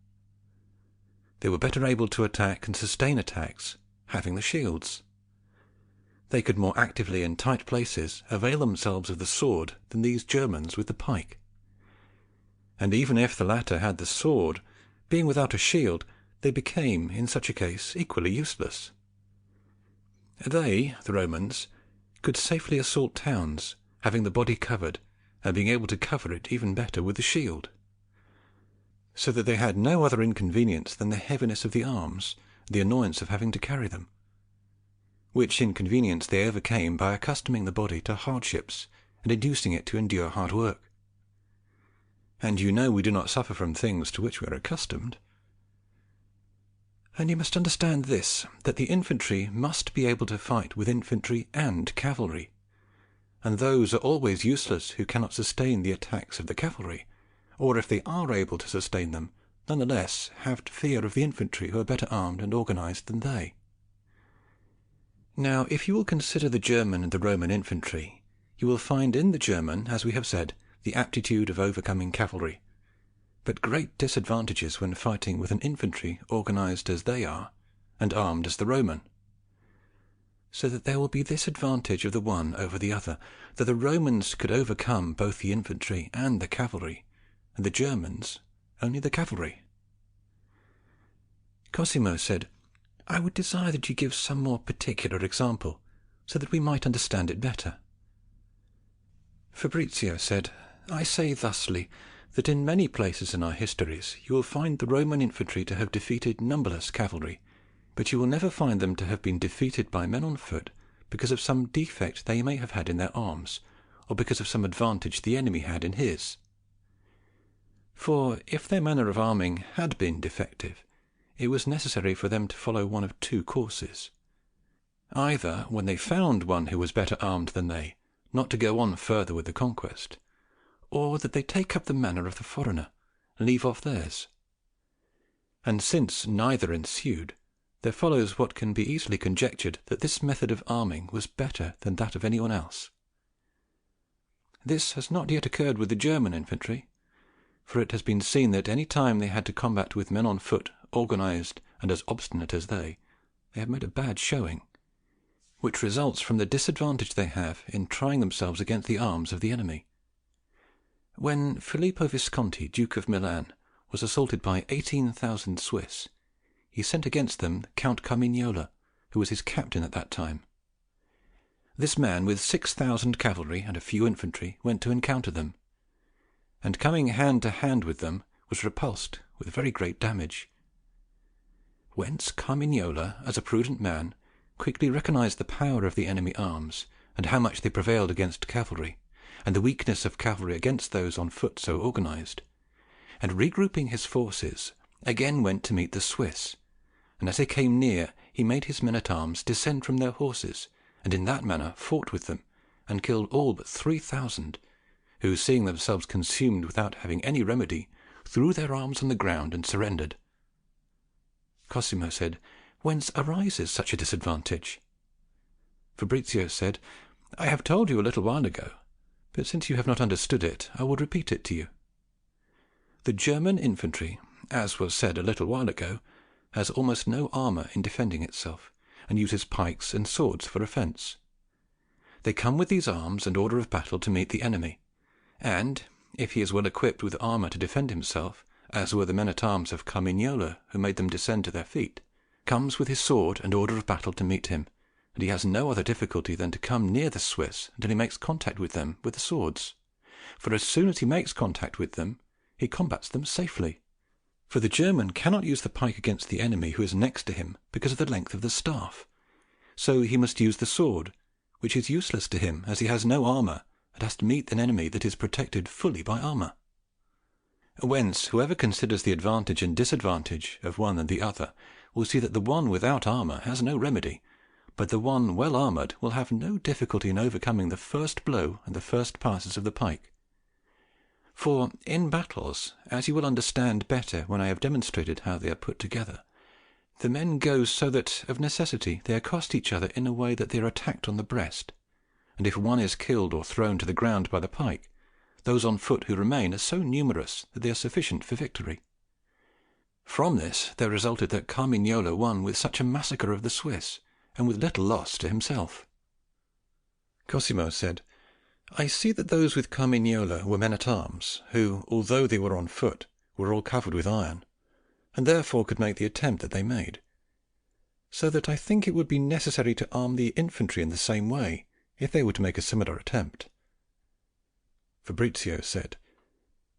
They were better able to attack and sustain attacks, having the shields. They could more actively in tight places avail themselves of the sword than these Germans with the pike. And even if the latter had the sword, being without a shield, they became, in such a case, equally useless. They, the Romans, could safely assault towns, having the body covered, and being able to cover it even better with the shield, so that they had no other inconvenience than the heaviness of the arms, and the annoyance of having to carry them, which inconvenience they overcame by accustoming the body to hardships and inducing it to endure hard work. and you know we do not suffer from things to which we are accustomed. And you must understand this, that the infantry must be able to fight with infantry and cavalry, and those are always useless who cannot sustain the attacks of the cavalry, or if they are able to sustain them, none the less have fear of the infantry who are better armed and organized than they. Now, if you will consider the German and the Roman infantry, you will find in the German, as we have said, the aptitude of overcoming cavalry, but great disadvantages when fighting with an infantry organized as they are, and armed as the Roman. So that there will be this advantage of the one over the other, that the Romans could overcome both the infantry and the cavalry, and the Germans only the cavalry. Cosimo said, "I would desire that you give some more particular example, so that we might understand it better." Fabrizio said, "I say thusly, that in many places in our histories you will find the Roman infantry to have defeated numberless cavalry, but you will never find them to have been defeated by men on foot because of some defect they may have had in their arms, or because of some advantage the enemy had in his. For if their manner of arming had been defective, it was necessary for them to follow one of two courses: either, when they found one who was better armed than they, not to go on further with the conquest, or that they take up the manner of the foreigner, and leave off theirs. And since neither ensued, there follows what can be easily conjectured, that this method of arming was better than that of any one else. This has not yet occurred with the German infantry, for it has been seen that any time they had to combat with men on foot, organized and as obstinate as they have made a bad showing, which results from the disadvantage they have in trying themselves against the arms of the enemy. When Filippo Visconti, Duke of Milan, was assaulted by 18,000 Swiss, he sent against them Count Carmignola, who was his captain at that time. This man, with 6,000 cavalry and a few infantry, went to encounter them, and coming hand to hand with them, was repulsed with very great damage. Whence Carmignola, as a prudent man, quickly recognized the power of the enemy arms, and how much they prevailed against cavalry, and the weakness of cavalry against those on foot so organized, and regrouping his forces, again went to meet the Swiss, and as they came near he made his men-at-arms descend from their horses, and in that manner fought with them, and killed all but 3,000, who, seeing themselves consumed without having any remedy, threw their arms on the ground and surrendered. Cosimo said, "Whence arises such a disadvantage?" Fabrizio said, "I have told you a little while ago, but since you have not understood it, I will repeat it to you. The German infantry, as was said a little while ago, has almost no armour in defending itself, and uses pikes and swords for offence. They come with these arms and order of battle to meet the enemy, and, if he is well equipped with armour to defend himself, as were the men-at-arms of Carmignola who made them descend to their feet, comes with his sword and order of battle to meet him, and he has no other difficulty than to come near the Swiss until he makes contact with them with the swords, for as soon as he makes contact with them he combats them safely. For the German cannot use the pike against the enemy who is next to him because of the length of the staff, so he must use the sword, which is useless to him as he has no armour and has to meet an enemy that is protected fully by armour. Whence whoever considers the advantage and disadvantage of one and the other will see that the one without armour has no remedy, but the one well armoured will have no difficulty in overcoming the first blow and the first passes of the pike. For in battles, as you will understand better when I have demonstrated how they are put together, the men go so that of necessity they accost each other in a way that they are attacked on the breast, and if one is killed or thrown to the ground by the pike, those on foot who remain are so numerous that they are sufficient for victory. From this there resulted that Carmignola won with such a massacre of the Swiss, and with little loss to himself." Cosimo said, "I see that those with Carmignola were men-at-arms, who, although they were on foot, were all covered with iron, and therefore could make the attempt that they made. So that I think it would be necessary to arm the infantry in the same way, if they were to make a similar attempt." Fabrizio said,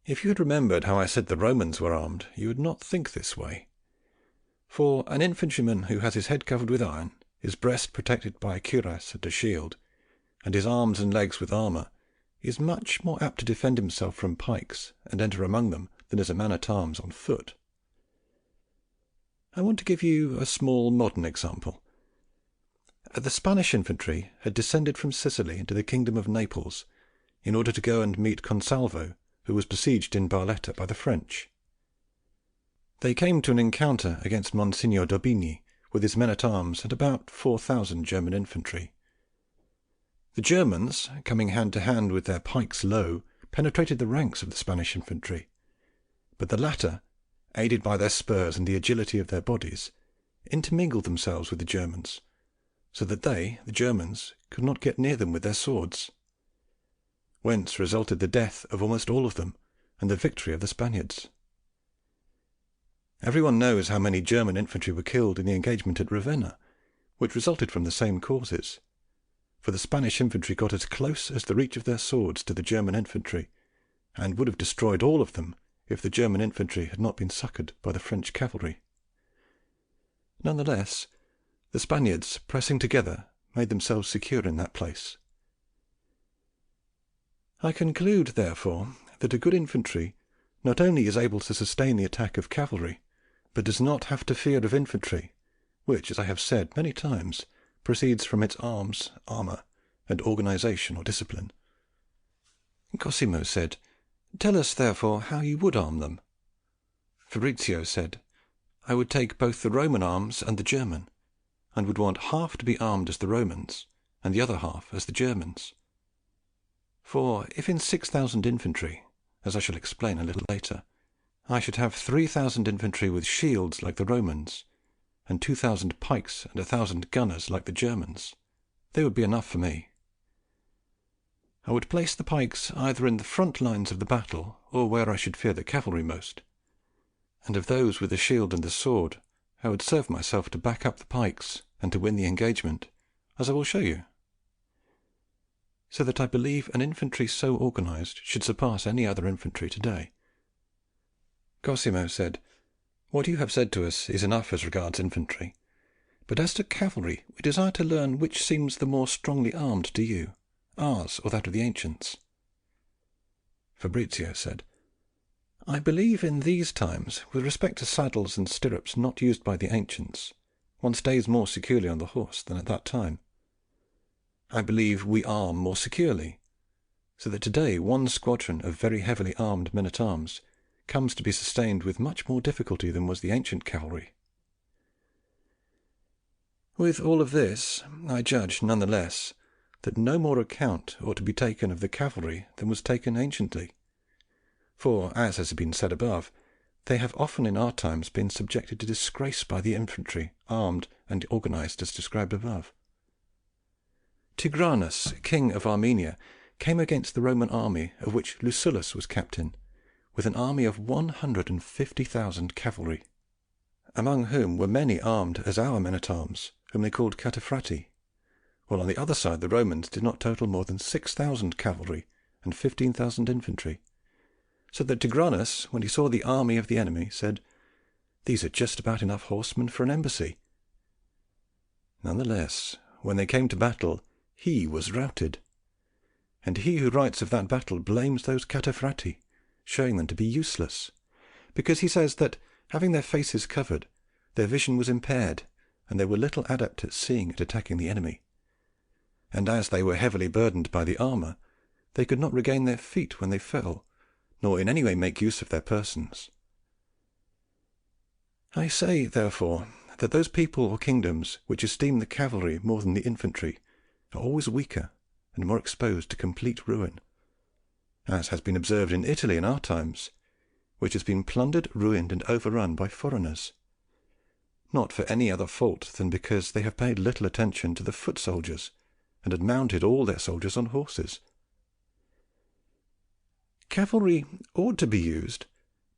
"If you had remembered how I said the Romans were armed, you would not think this way. For an infantryman who has his head covered with iron, his breast protected by a cuirass and a shield, and his arms and legs with armour, is much more apt to defend himself from pikes and enter among them than is a man-at-arms on foot. I want to give you a small modern example. The Spanish infantry had descended from Sicily into the kingdom of Naples in order to go and meet Consalvo, who was besieged in Barletta by the French. They came to an encounter against Monsignor d'Aubigny with his men-at-arms and about 4,000 German infantry. The Germans, coming hand to hand with their pikes low, penetrated the ranks of the Spanish infantry, but the latter, aided by their spurs and the agility of their bodies, intermingled themselves with the Germans, so that they, the Germans, could not get near them with their swords, whence resulted the death of almost all of them and the victory of the Spaniards. Everyone knows how many German infantry were killed in the engagement at Ravenna, which resulted from the same causes, for the Spanish infantry got as close as the reach of their swords to the German infantry, and would have destroyed all of them if the German infantry had not been succoured by the French cavalry. None the less, the Spaniards, pressing together, made themselves secure in that place. I conclude, therefore, that a good infantry not only is able to sustain the attack of cavalry, but does not have to fear of infantry, which, as I have said many times, proceeds from its arms, armour, and organisation or discipline. Cosimo said, "Tell us, therefore, how you would arm them." Fabrizio said, "I would take both the Roman arms and the German, and would want half to be armed as the Romans, and the other half as the Germans. For if in 6,000 infantry, as I shall explain a little later, I should have 3,000 infantry with shields like the Romans, and 2,000 pikes and 1,000 gunners like the Germans, they would be enough for me. I would place the pikes either in the front lines of the battle, or where I should fear the cavalry most, and of those with the shield and the sword, I would serve myself to back up the pikes and to win the engagement, as I will show you. So that I believe an infantry so organized should surpass any other infantry today." Cosimo said, "What you have said to us is enough as regards infantry, but as to cavalry we desire to learn which seems the more strongly armed to you, ours or that of the ancients." Fabrizio said, "I believe in these times, with respect to saddles and stirrups not used by the ancients, one stays more securely on the horse than at that time. I believe we arm more securely, so that today one squadron of very heavily armed men-at-arms comes to be sustained with much more difficulty than was the ancient cavalry. With all of this, I judge, none the less, that no more account ought to be taken of the cavalry than was taken anciently, for, as has been said above, they have often in our times been subjected to disgrace by the infantry, armed and organized as described above. Tigranes, king of Armenia, came against the Roman army of which Lucullus was captain, with an army of 150,000 cavalry, among whom were many armed as our men-at-arms, whom they called cataphrati, while on the other side the Romans did not total more than 6,000 cavalry and 15,000 infantry, so that Tigranes, when he saw the army of the enemy, said, 'These are just about enough horsemen for an embassy.' None the less, when they came to battle, he was routed, and he who writes of that battle blames those cataphrati, showing them to be useless, because he says that, having their faces covered, their vision was impaired, and they were little adept at seeing and attacking the enemy, and as they were heavily burdened by the armour, they could not regain their feet when they fell, nor in any way make use of their persons. I say, therefore, that those people or kingdoms which esteem the cavalry more than the infantry are always weaker and more exposed to complete ruin, as has been observed in Italy in our times, which has been plundered, ruined, and overrun by foreigners, not for any other fault than because they have paid little attention to the foot soldiers, and had mounted all their soldiers on horses. Cavalry ought to be used,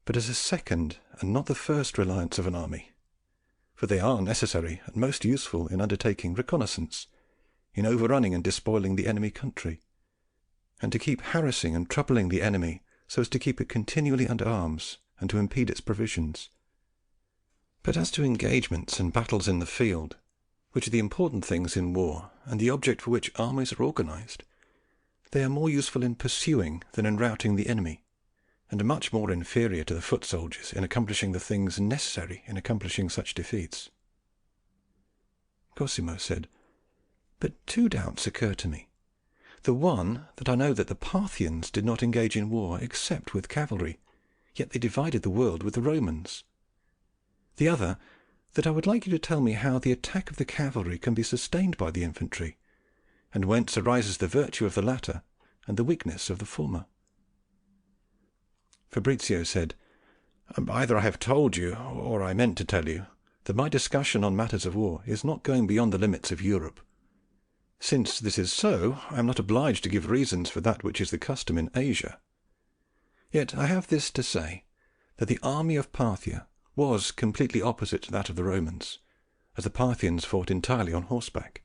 but as a second and not the first reliance of an army, for they are necessary and most useful in undertaking reconnaissance, in overrunning and despoiling the enemy country, and to keep harassing and troubling the enemy so as to keep it continually under arms and to impede its provisions. But as to engagements and battles in the field, which are the important things in war and the object for which armies are organized, They are more useful in pursuing than in routing the enemy, and are much more inferior to the foot soldiers in accomplishing the things necessary in accomplishing such defeats." Cosimo said, "But two doubts occur to me. The one, that I know that the Parthians did not engage in war except with cavalry, yet they divided the world with the Romans. The other, that I would like you to tell me how the attack of the cavalry can be sustained by the infantry, and whence arises the virtue of the latter and the weakness of the former." Fabrizio said, "Either I have told you, or I meant to tell you, that my discussion on matters of war is not going beyond the limits of Europe. Since this is so, I am not obliged to give reasons for that which is the custom in Asia. Yet I have this to say, that the army of Parthia was completely opposite to that of the Romans, as the Parthians fought entirely on horseback,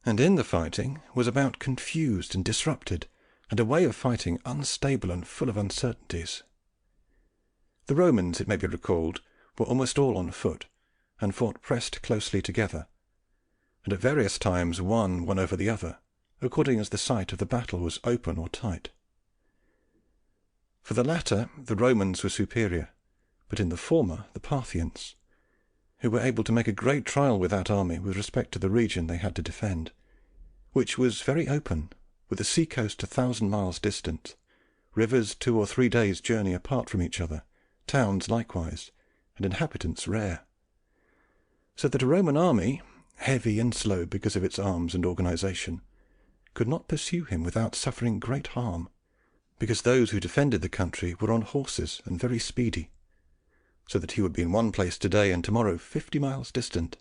and in the fighting was about confused and disrupted, and a way of fighting unstable and full of uncertainties. The Romans, it may be recalled, were almost all on foot, and fought pressed closely together, and at various times one over the other, according as the site of the battle was open or tight. For the latter the Romans were superior, but in the former the Parthians, who were able to make a great trial with that army with respect to the region they had to defend, which was very open, with the sea coast 1,000 miles distant, rivers 2 or 3 days' journey apart from each other, towns likewise, and inhabitants rare, so that a Roman army, heavy and slow because of its arms and organization, could not pursue him without suffering great harm, because those who defended the country were on horses and very speedy, so that he would be in one place today and tomorrow 50 miles distant.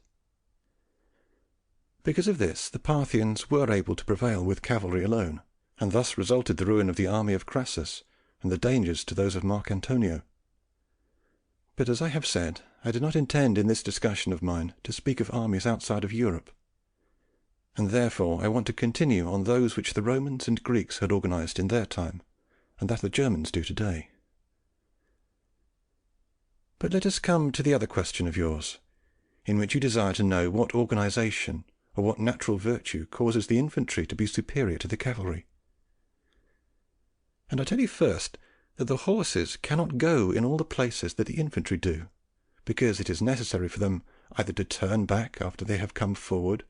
Because of this the Parthians were able to prevail with cavalry alone, and thus resulted the ruin of the army of Crassus and the dangers to those of Mark Antonio. But, as I have said, I did not intend in this discussion of mine to speak of armies outside of Europe, and therefore I want to continue on those which the Romans and Greeks had organized in their time, and that the Germans do today. But let us come to the other question of yours, in which you desire to know what organization or what natural virtue causes the infantry to be superior to the cavalry. And I tell you first that the horses cannot go in all the places that the infantry do, because it is necessary for them either to turn back after they have come forward,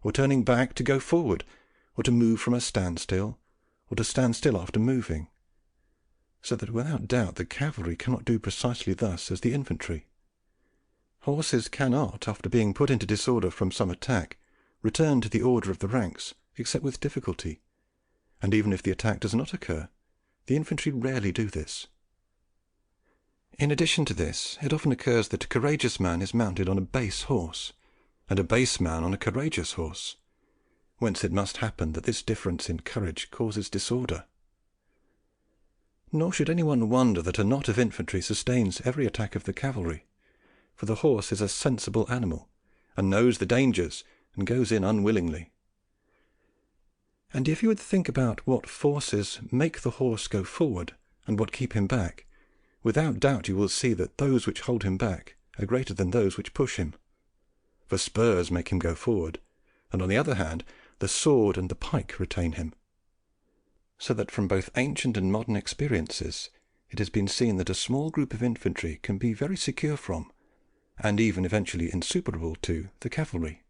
or turning back to go forward, or to move from a standstill, or to stand still after moving, so that without doubt the cavalry cannot do precisely thus as the infantry. Horses cannot, after being put into disorder from some attack, return to the order of the ranks except with difficulty, and even if the attack does not occur, the infantry rarely do this. In addition to this, it often occurs that a courageous man is mounted on a base horse, and a base man on a courageous horse, whence it must happen that this difference in courage causes disorder. Nor should anyone wonder that a knot of infantry sustains every attack of the cavalry, for the horse is a sensible animal, and knows the dangers, and goes in unwillingly. And if you would think about what forces make the horse go forward, and what keep him back, without doubt you will see that those which hold him back are greater than those which push him. For spurs make him go forward, and on the other hand the sword and the pike retain him. So that from both ancient and modern experiences it has been seen that a small group of infantry can be very secure from, and even eventually insuperable to, the cavalry.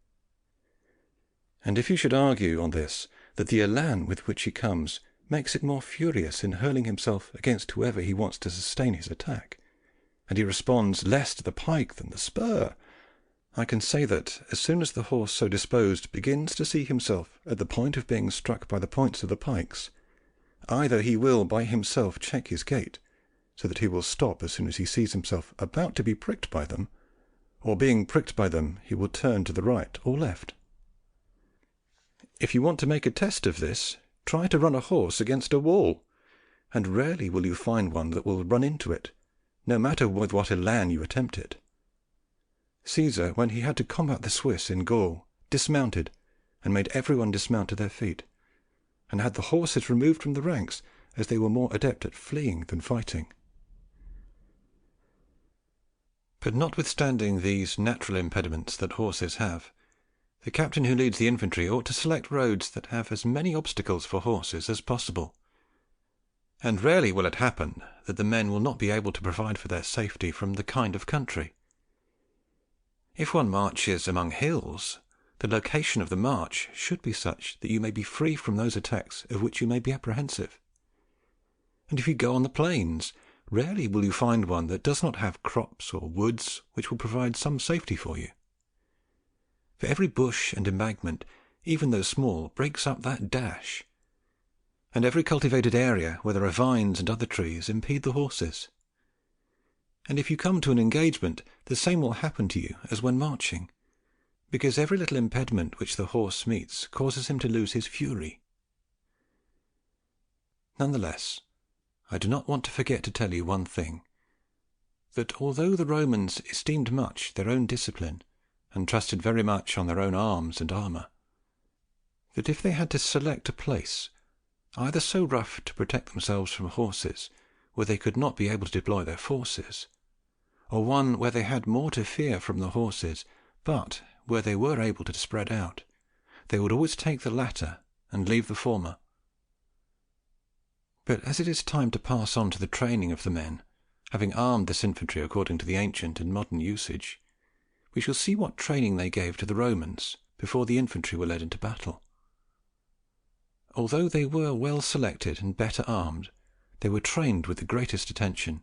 And if you should argue on this, that the élan with which he comes makes it more furious in hurling himself against whoever he wants to sustain his attack, and he responds less to the pike than the spur, I can say that, as soon as the horse so disposed begins to see himself at the point of being struck by the points of the pikes, either he will by himself check his gait, so that he will stop as soon as he sees himself about to be pricked by them, or being pricked by them he will turn to the right or left. If you want to make a test of this, try to run a horse against a wall, and rarely will you find one that will run into it, no matter with what élan you attempt it. Caesar, when he had to combat the Swiss in Gaul, dismounted, and made everyone dismount to their feet, and had the horses removed from the ranks, as they were more adept at fleeing than fighting. But notwithstanding these natural impediments that horses have, The captain who leads the infantry ought to select roads that have as many obstacles for horses as possible, and rarely will it happen that the men will not be able to provide for their safety from the kind of country. If one marches among hills, the location of the march should be such that you may be free from those attacks of which you may be apprehensive. And if you go on the plains, rarely will you find one that does not have crops or woods which will provide some safety for you. For every bush and embankment, even though small, breaks up that dash, and every cultivated area where there are vines and other trees impede the horses. And if you come to an engagement, the same will happen to you as when marching, because every little impediment which the horse meets causes him to lose his fury. None the less, I do not want to forget to tell you one thing, that although the Romans esteemed much their own discipline, and trusted very much on their own arms and armour, that if they had to select a place, either so rough to protect themselves from horses, where they could not be able to deploy their forces, or one where they had more to fear from the horses, but where they were able to spread out, they would always take the latter and leave the former. But as it is time to pass on to the training of the men, having armed this infantry according to the ancient and modern usage, we shall see what training they gave to the Romans before the infantry were led into battle. Although they were well selected and better armed, they were trained with the greatest attention,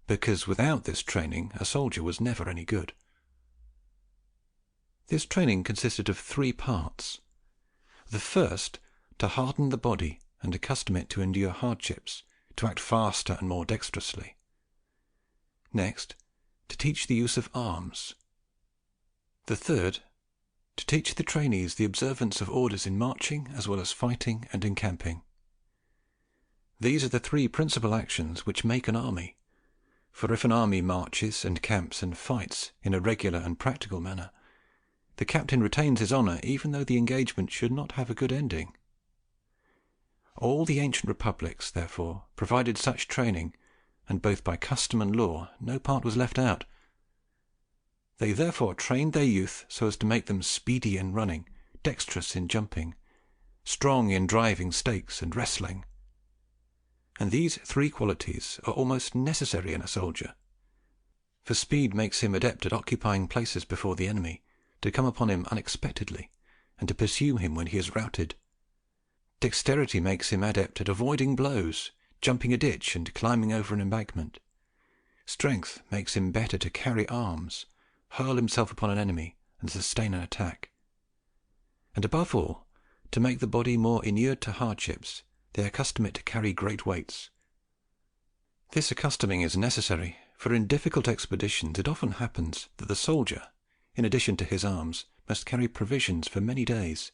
because without this training a soldier was never any good. This training consisted of 3 parts. The first, to harden the body and accustom it to endure hardships, to act faster and more dexterously. Next, to teach the use of arms. The third, to teach the trainees the observance of orders in marching as well as fighting and encamping. These are the 3 principal actions which make an army, for if an army marches and camps and fights in a regular and practical manner, the captain retains his honour even though the engagement should not have a good ending. All the ancient republics, therefore, provided such training, and both by custom and law no part was left out. They therefore trained their youth so as to make them speedy in running, dexterous in jumping, strong in driving stakes and wrestling. And these 3 qualities are almost necessary in a soldier, for speed makes him adept at occupying places before the enemy, to come upon him unexpectedly, and to pursue him when he is routed. Dexterity makes him adept at avoiding blows, jumping a ditch, and climbing over an embankment. Strength makes him better to carry arms, hurl himself upon an enemy, and sustain an attack. And above all, to make the body more inured to hardships, they accustom it to carry great weights. This accustoming is necessary, for in difficult expeditions it often happens that the soldier, in addition to his arms, must carry provisions for many days,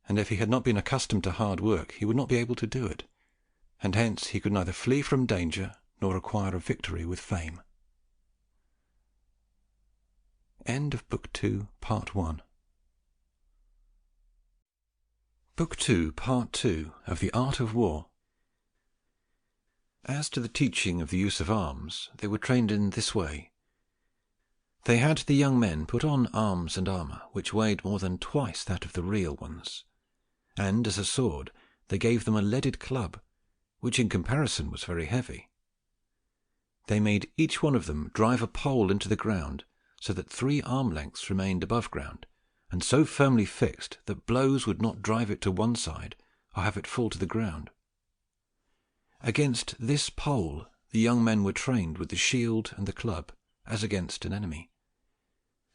and if he had not been accustomed to hard work he would not be able to do it, and hence he could neither flee from danger nor acquire a victory with fame. End of Book 2, Part 1. Book 2, Part 2 of The Art of War. As to the teaching of the use of arms, they were trained in this way. They had the young men put on arms and armour which weighed more than twice that of the real ones, and as a sword they gave them a leaded club, which in comparison was very heavy. They made each one of them drive a pole into the ground, so that 3 arm lengths remained above ground, and so firmly fixed that blows would not drive it to one side or have it fall to the ground. Against this pole the young men were trained with the shield and the club, as against an enemy,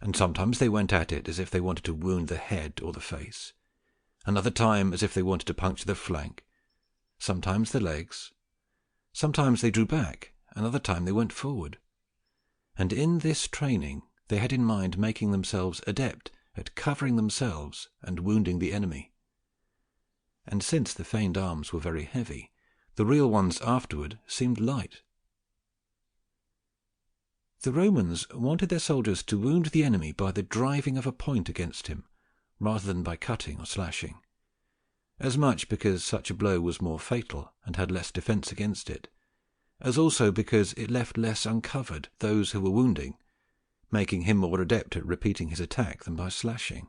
and sometimes they went at it as if they wanted to wound the head or the face, another time as if they wanted to puncture the flank, sometimes the legs, sometimes they drew back, another time they went forward, and in this training they had in mind making themselves adept at covering themselves and wounding the enemy. And since the feigned arms were very heavy, the real ones afterward seemed light. The Romans wanted their soldiers to wound the enemy by the driving of a point against him, rather than by cutting or slashing, as much because such a blow was more fatal and had less defence against it, as also because it left less uncovered those who were wounding, making him more adept at repeating his attack than by slashing.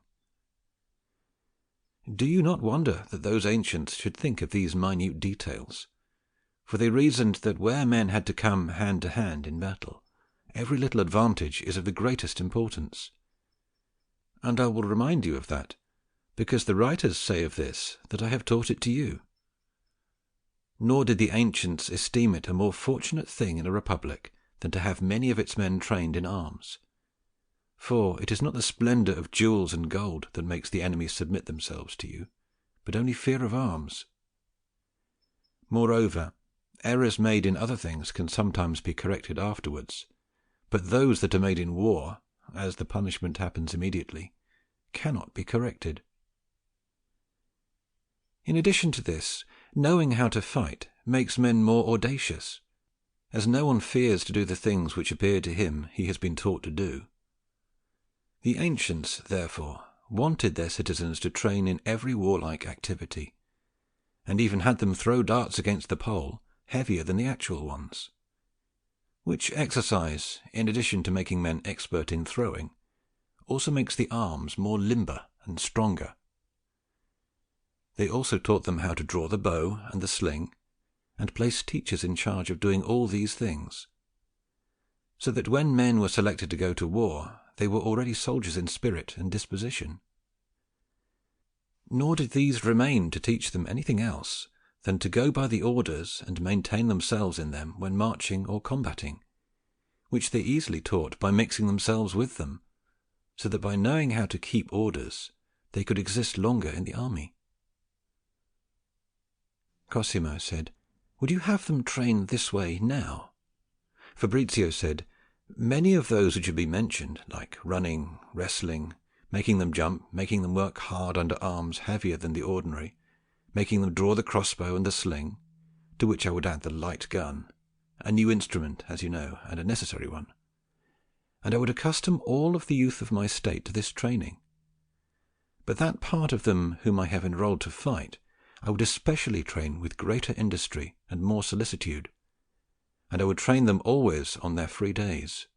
Do you not wonder that those ancients should think of these minute details? For they reasoned that where men had to come hand to hand in battle, every little advantage is of the greatest importance. And I will remind you of that, because the writers say of this that I have taught it to you. Nor did the ancients esteem it a more fortunate thing in a republic than to have many of its men trained in arms. For it is not the splendour of jewels and gold that makes the enemy submit themselves to you, but only fear of arms. Moreover, errors made in other things can sometimes be corrected afterwards, but those that are made in war, as the punishment happens immediately, cannot be corrected. In addition to this, knowing how to fight makes men more audacious, as no one fears to do the things which appear to him he has been taught to do. The ancients, therefore, wanted their citizens to train in every warlike activity, and even had them throw darts against the pole heavier than the actual ones, which exercise, in addition to making men expert in throwing, also makes the arms more limber and stronger. They also taught them how to draw the bow and the sling, and placed teachers in charge of doing all these things, so that when men were selected to go to war, they were already soldiers in spirit and disposition. Nor did these remain to teach them anything else than to go by the orders and maintain themselves in them when marching or combating, which they easily taught by mixing themselves with them, so that by knowing how to keep orders they could exist longer in the army. Cosimo said, "Would you have them train this way now?" Fabrizio said, "Many of those which have been mentioned, like running, wrestling, making them jump, making them work hard under arms heavier than the ordinary, making them draw the crossbow and the sling, to which I would add the light gun, a new instrument, as you know, and a necessary one. And I would accustom all of the youth of my state to this training. But that part of them whom I have enrolled to fight, I would especially train with greater industry and more solicitude, and I would train them always on their free days.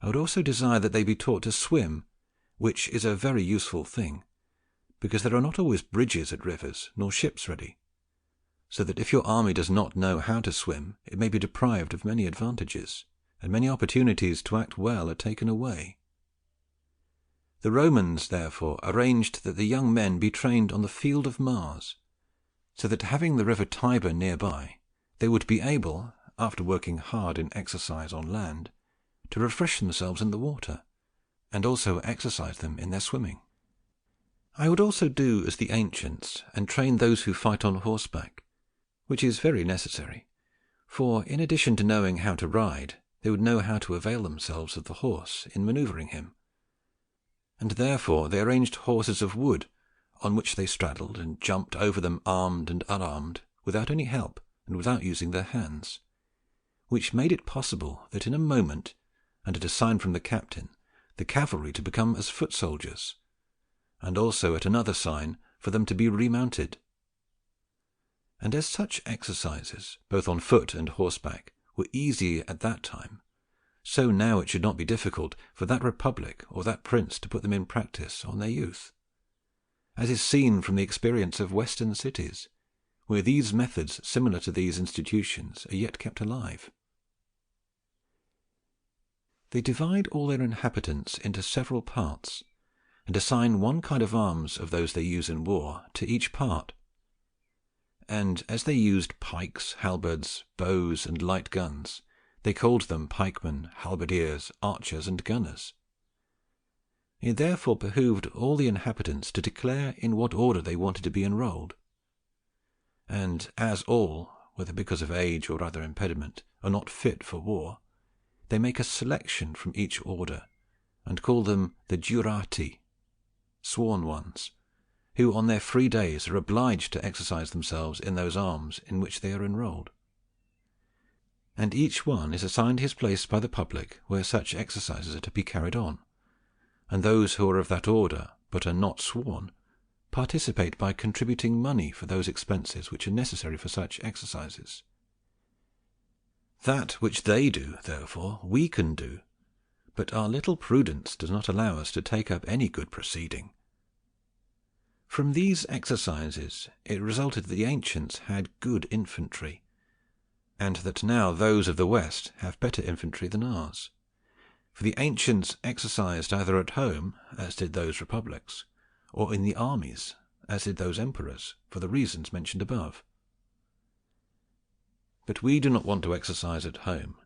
I would also desire that they be taught to swim, which is a very useful thing, because there are not always bridges at rivers, nor ships ready, so that if your army does not know how to swim, it may be deprived of many advantages, and many opportunities to act well are taken away. The Romans, therefore, arranged that the young men be trained on the field of Mars, so that having the river Tiber nearby, they would be able, after working hard in exercise on land, to refresh themselves in the water, and also exercise them in their swimming. I would also do as the ancients, and train those who fight on horseback, which is very necessary, for in addition to knowing how to ride, they would know how to avail themselves of the horse in manoeuvring him. And therefore they arranged horses of wood, on which they straddled and jumped over them armed and unarmed, without any help and without using their hands, which made it possible that in a moment, and at a sign from the captain, the cavalry to become as foot soldiers, and also at another sign for them to be remounted. And as such exercises, both on foot and horseback, were easy at that time, so now it should not be difficult for that republic or that prince to put them in practice on their youth, as is seen from the experience of Western cities, where these methods similar to these institutions are yet kept alive. They divide all their inhabitants into several parts, and assign one kind of arms of those they use in war to each part. And as they used pikes, halberds, bows, and light guns, they called them pikemen, halberdiers, archers, and gunners. It therefore behooved all the inhabitants to declare in what order they wanted to be enrolled. And as all, whether because of age or other impediment, are not fit for war, they make a selection from each order, and call them the giurati, sworn ones, who on their free days are obliged to exercise themselves in those arms in which they are enrolled. And each one is assigned his place by the public where such exercises are to be carried on, and those who are of that order, but are not sworn, participate by contributing money for those expenses which are necessary for such exercises. That which they do, therefore, we can do, but our little prudence does not allow us to take up any good proceeding. From these exercises it resulted that the ancients had good infantry, and that now those of the West have better infantry than ours. For the ancients exercised either at home, as did those republics, or in the armies, as did those emperors, for the reasons mentioned above. But we do not want to exercise at home,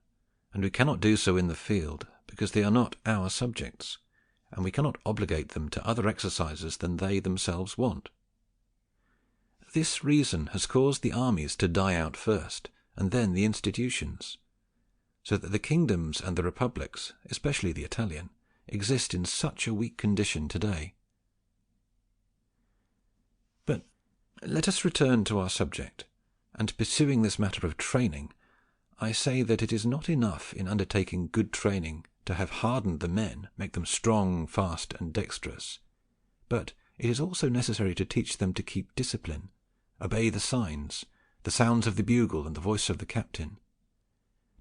and we cannot do so in the field, because they are not our subjects, and we cannot obligate them to other exercises than they themselves want. This reason has caused the armies to die out first, and then the institutions, so that the kingdoms and the republics, especially the Italian, exist in such a weak condition today. But let us return to our subject, and pursuing this matter of training, I say that it is not enough in undertaking good training to have hardened the men, make them strong, fast, and dexterous, but it is also necessary to teach them to keep discipline, obey the signs, the sounds of the bugle and the voice of the captain,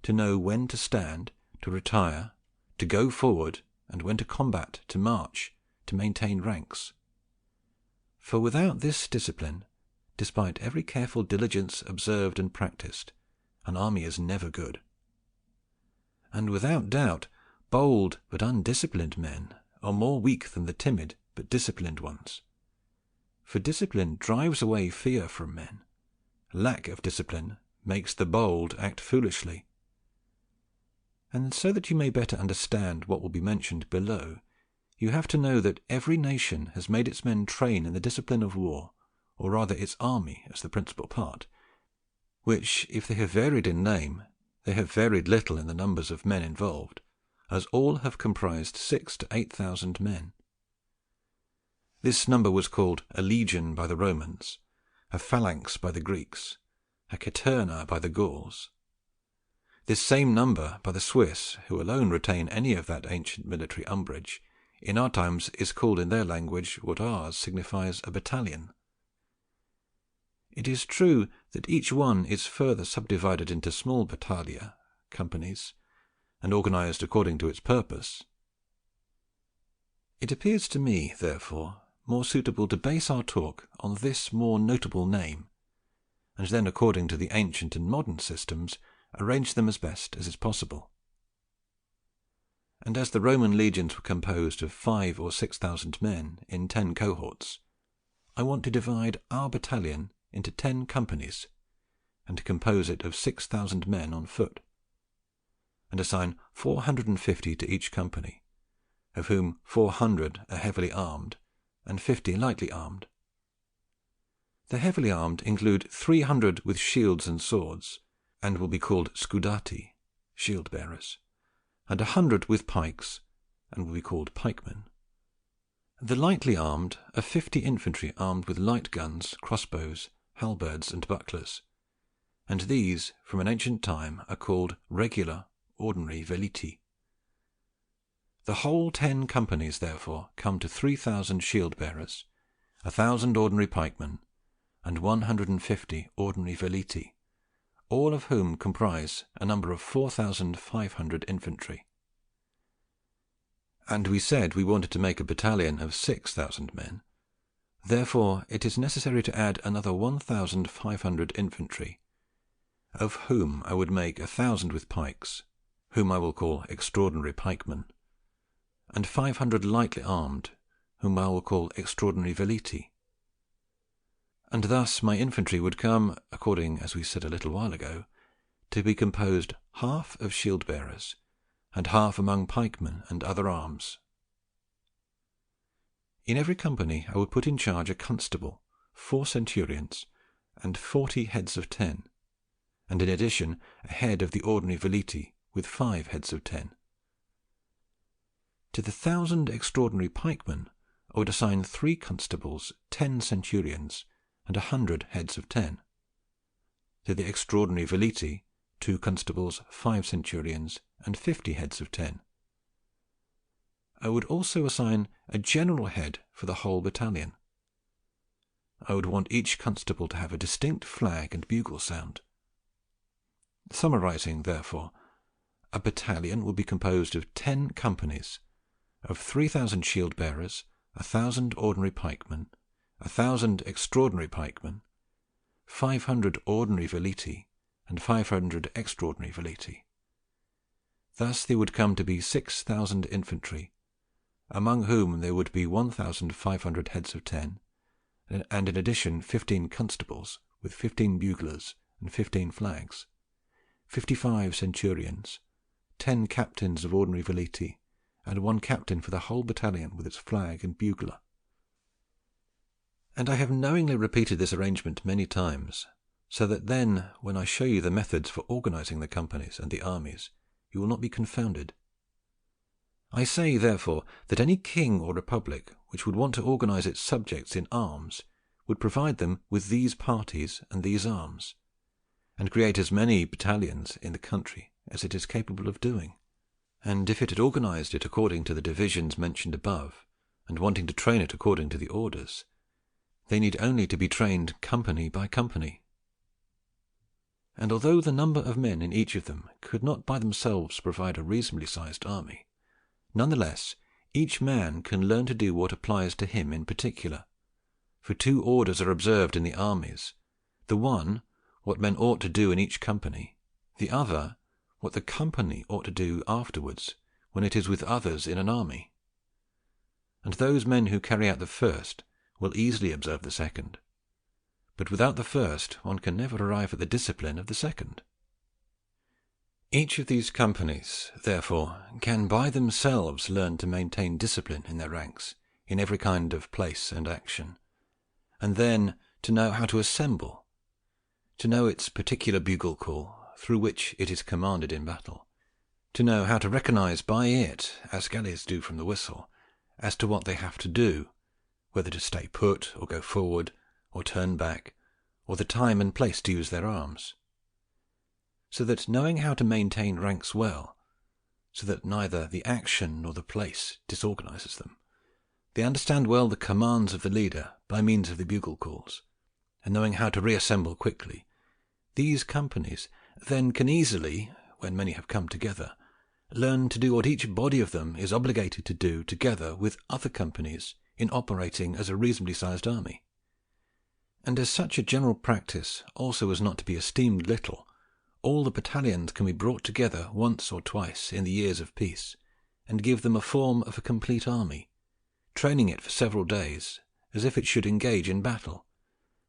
to know when to stand, to retire, to go forward, and when to combat, to march, to maintain ranks. For without this discipline, despite every careful diligence observed and practised, an army is never good. And without doubt, bold but undisciplined men are more weak than the timid but disciplined ones. For discipline drives away fear from men. Lack of discipline makes the bold act foolishly. And so that you may better understand what will be mentioned below, you have to know that every nation has made its men train in the discipline of war, or rather its army as the principal part, which, if they have varied in name, they have varied little in the numbers of men involved, as all have comprised 6,000 to 8,000 men. This number was called a legion by the Romans, a phalanx by the Greeks, a caterna by the Gauls. This same number by the Swiss, who alone retain any of that ancient military umbrage, in our times is called in their language what ours signifies a battalion. It is true that each one is further subdivided into small battalia, companies, and organized according to its purpose. It appears to me, therefore, more suitable to base our talk on this more notable name, and then, according to the ancient and modern systems, arrange them as best as is possible. And as the Roman legions were composed of 5,000 or 6,000 men in 10 cohorts, I want to divide our battalion into 10 companies, and to compose it of 6,000 men on foot, and assign 450 to each company, of whom 400 are heavily armed, and 50 lightly armed. The heavily armed include 300 with shields and swords, and will be called scudati, shield bearers, and 100 with pikes, and will be called pikemen. The lightly armed are 50 infantry armed with light guns, crossbows, halberds, and bucklers, and these from an ancient time are called regular, ordinary veliti. The whole 10 companies, therefore, come to 3,000 shield bearers, 1,000 ordinary pikemen, and 150 ordinary veliti, all of whom comprise a number of 4,500 infantry. And we said we wanted to make a battalion of 6,000 men. Therefore it is necessary to add another 1,500 infantry, of whom I would make 1,000 with pikes, whom I will call extraordinary pikemen, and 500 lightly armed, whom I will call extraordinary veliti. And thus my infantry would come, according as we said a little while ago, to be composed half of shield bearers, and half among pikemen and other arms. In every company I would put in charge a constable, 4 centurions, and 40 heads of 10, and in addition a head of the ordinary veliti, with 5 heads of 10. To the 1,000 extraordinary pikemen I would assign 3 constables, 10 centurions, and 100 heads of 10. To the extraordinary veliti, 2 constables, 5 centurions, and 50 heads of 10. I would also assign a general head for the whole battalion. I would want each constable to have a distinct flag and bugle sound. Summarizing, therefore, a battalion would be composed of 10 companies, of 3,000 shield bearers, 1,000 ordinary pikemen, 1,000 extraordinary pikemen, 500 ordinary veleti, and 500 extraordinary veleti. Thus there would come to be 6,000 infantry, among whom there would be 1,500 heads of 10, and in addition 15 constables, with 15 buglers and 15 flags, 55 centurions, 10 captains of ordinary veleti, and 1 captain for the whole battalion with its flag and bugler. And I have knowingly repeated this arrangement many times, so that then, when I show you the methods for organizing the companies and the armies, you will not be confounded. I say, therefore, that any king or republic which would want to organize its subjects in arms would provide them with these parties and these arms, and create as many battalions in the country as it is capable of doing. And if it had organized it according to the divisions mentioned above, and wanting to train it according to the orders, they need only to be trained company by company. And although the number of men in each of them could not by themselves provide a reasonably sized army, none the less each man can learn to do what applies to him in particular, for 2 orders are observed in the armies: the one, what men ought to do in each company; the other, what the company ought to do afterwards when it is with others in an army. And those men who carry out the first will easily observe the second, but without the first one can never arrive at the discipline of the second. Each of these companies, therefore, can by themselves learn to maintain discipline in their ranks in every kind of place and action, and then to know how to assemble, to know its particular bugle call through which it is commanded in battle, to know how to recognize by it, as galleys do from the whistle, as to what they have to do, whether to stay put or go forward or turn back, or the time and place to use their arms. So that, knowing how to maintain ranks well, so that neither the action nor the place disorganizes them, they understand well the commands of the leader by means of the bugle calls, and knowing how to reassemble quickly, these companies then can easily, when many have come together, learn to do what each body of them is obligated to do together with other companies in operating as a reasonably sized army. And as such a general practice also is not to be esteemed little, all the battalions can be brought together once or twice in the years of peace, and give them a form of a complete army, training it for several days as if it should engage in battle,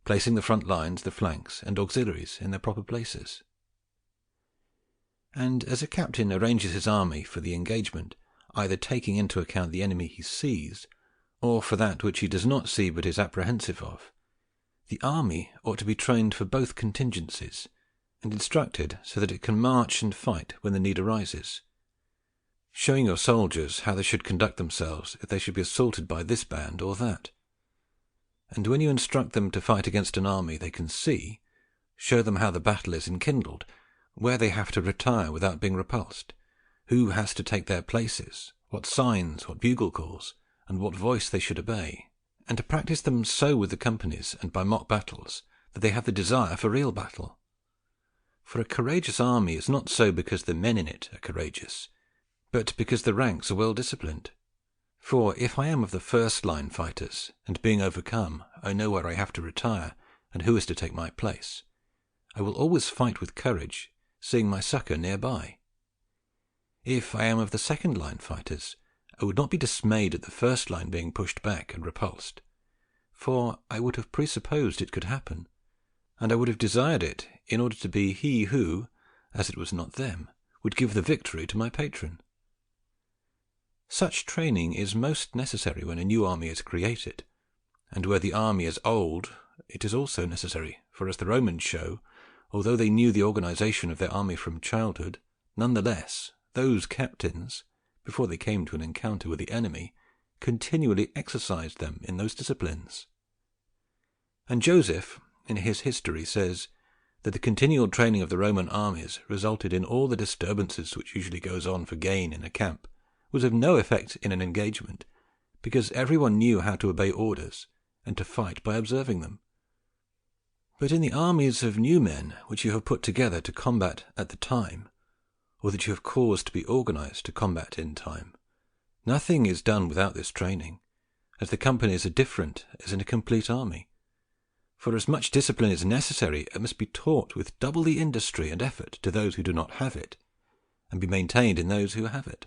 placing the front lines, the flanks, and auxiliaries in their proper places. And as a captain arranges his army for the engagement, either taking into account the enemy he sees, or for that which he does not see but is apprehensive of, the army ought to be trained for both contingencies, and instructed so that it can march and fight when the need arises, showing your soldiers how they should conduct themselves if they should be assaulted by this band or that. And when you instruct them to fight against an army they can see, show them how the battle is enkindled, where they have to retire without being repulsed, who has to take their places, what signs, what bugle calls, and what voice they should obey, and to practice them so with the companies and by mock battles that they have the desire for real battle. For a courageous army is not so because the men in it are courageous, but because the ranks are well disciplined. For if I am of the first line fighters, and being overcome, I know where I have to retire and who is to take my place, I will always fight with courage, seeing my succour near by. If I am of the second line fighters, I would not be dismayed at the first line being pushed back and repulsed, for I would have presupposed it could happen, and I would have desired it in order to be he who, as it was not them, would give the victory to my patron. Such training is most necessary when a new army is created, and where the army is old it is also necessary, for as the Romans show, although they knew the organization of their army from childhood, none the less those captains, before they came to an encounter with the enemy, continually exercised them in those disciplines. And Joseph, in his history, says that the continual training of the Roman armies resulted in all the disturbances which usually goes on for gain in a camp, was of no effect in an engagement, because everyone knew how to obey orders and to fight by observing them. But in the armies of new men which you have put together to combat at the time, or that you have caused to be organised to combat in time. Nothing is done without this training, as the companies are different as in a complete army. For as much discipline is necessary, it must be taught with double the industry and effort to those who do not have it, and be maintained in those who have it,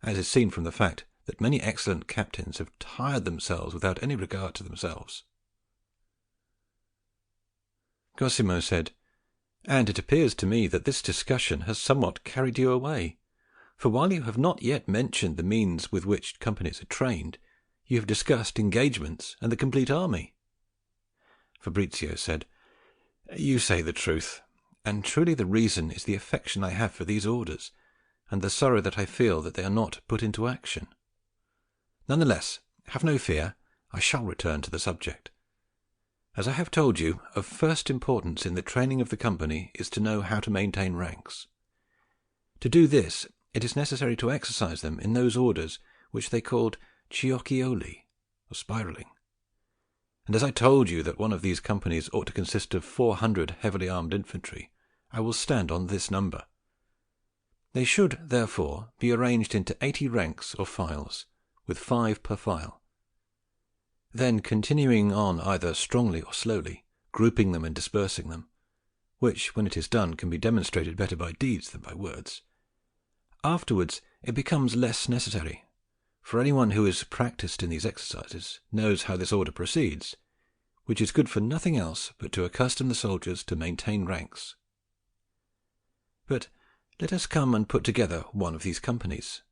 as is seen from the fact that many excellent captains have tired themselves without any regard to themselves. Cosimo said, "And it appears to me that this discussion has somewhat carried you away, for while you have not yet mentioned the means with which companies are trained, you have discussed engagements and the complete army." Fabrizio said, "You say the truth, and truly the reason is the affection I have for these orders, and the sorrow that I feel that they are not put into action. None the less, have no fear, I shall return to the subject. As I have told you, of first importance in the training of the company is to know how to maintain ranks. To do this, it is necessary to exercise them in those orders which they called ciocchioli, or spiralling. And as I told you that one of these companies ought to consist of 400 heavily armed infantry, I will stand on this number. They should, therefore, be arranged into 80 ranks or files, with 5 per file. Then continuing on either strongly or slowly, grouping them and dispersing them, which, when it is done, can be demonstrated better by deeds than by words. Afterwards it becomes less necessary, for anyone who is practised in these exercises knows how this order proceeds, which is good for nothing else but to accustom the soldiers to maintain ranks. But let us come and put together one of these companies.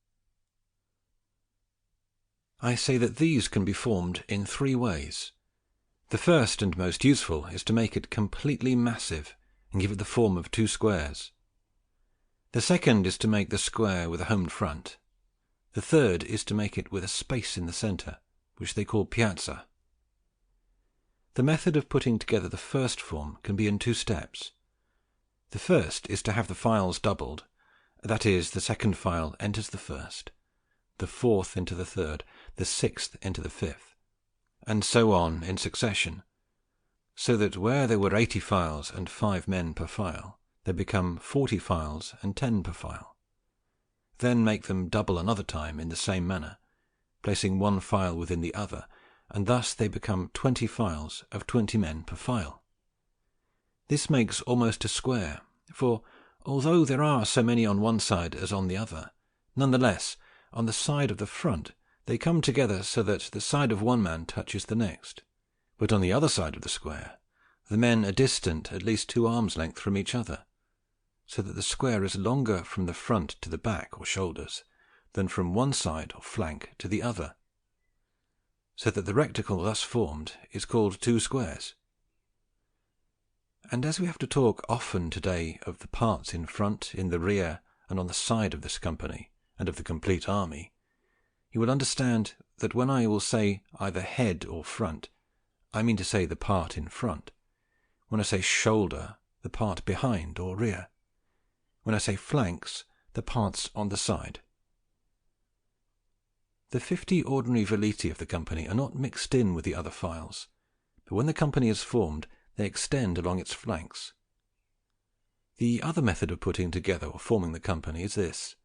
I say that these can be formed in 3 ways. The first and most useful is to make it completely massive and give it the form of 2 squares. The second is to make the square with a home front. The third is to make it with a space in the centre, which they call piazza. The method of putting together the first form can be in 2 steps. The first is to have the files doubled, that is, the second file enters the first, the fourth into the third, the sixth into the fifth, and so on in succession, so that where there were 80 files and 5 men per file, there become 40 files and 10 per file. Then make them double another time in the same manner, placing one file within the other, and thus they become 20 files of 20 men per file. This makes almost a square, for although there are so many on one side as on the other, none the less, on the side of the front they come together so that the side of one man touches the next, but on the other side of the square the men are distant at least 2 arms' length from each other, so that the square is longer from the front to the back or shoulders than from one side or flank to the other, so that the rectangle thus formed is called 2 squares. And as we have to talk often today of the parts in front, in the rear, and on the side of this company, and of the complete army, you will understand that when I will say either head or front, I mean to say the part in front. When I say shoulder, the part behind or rear. When I say flanks, the parts on the side. The 50 ordinary veleti of the company are not mixed in with the other files, but when the company is formed, they extend along its flanks. The other method of putting together or forming the company is this,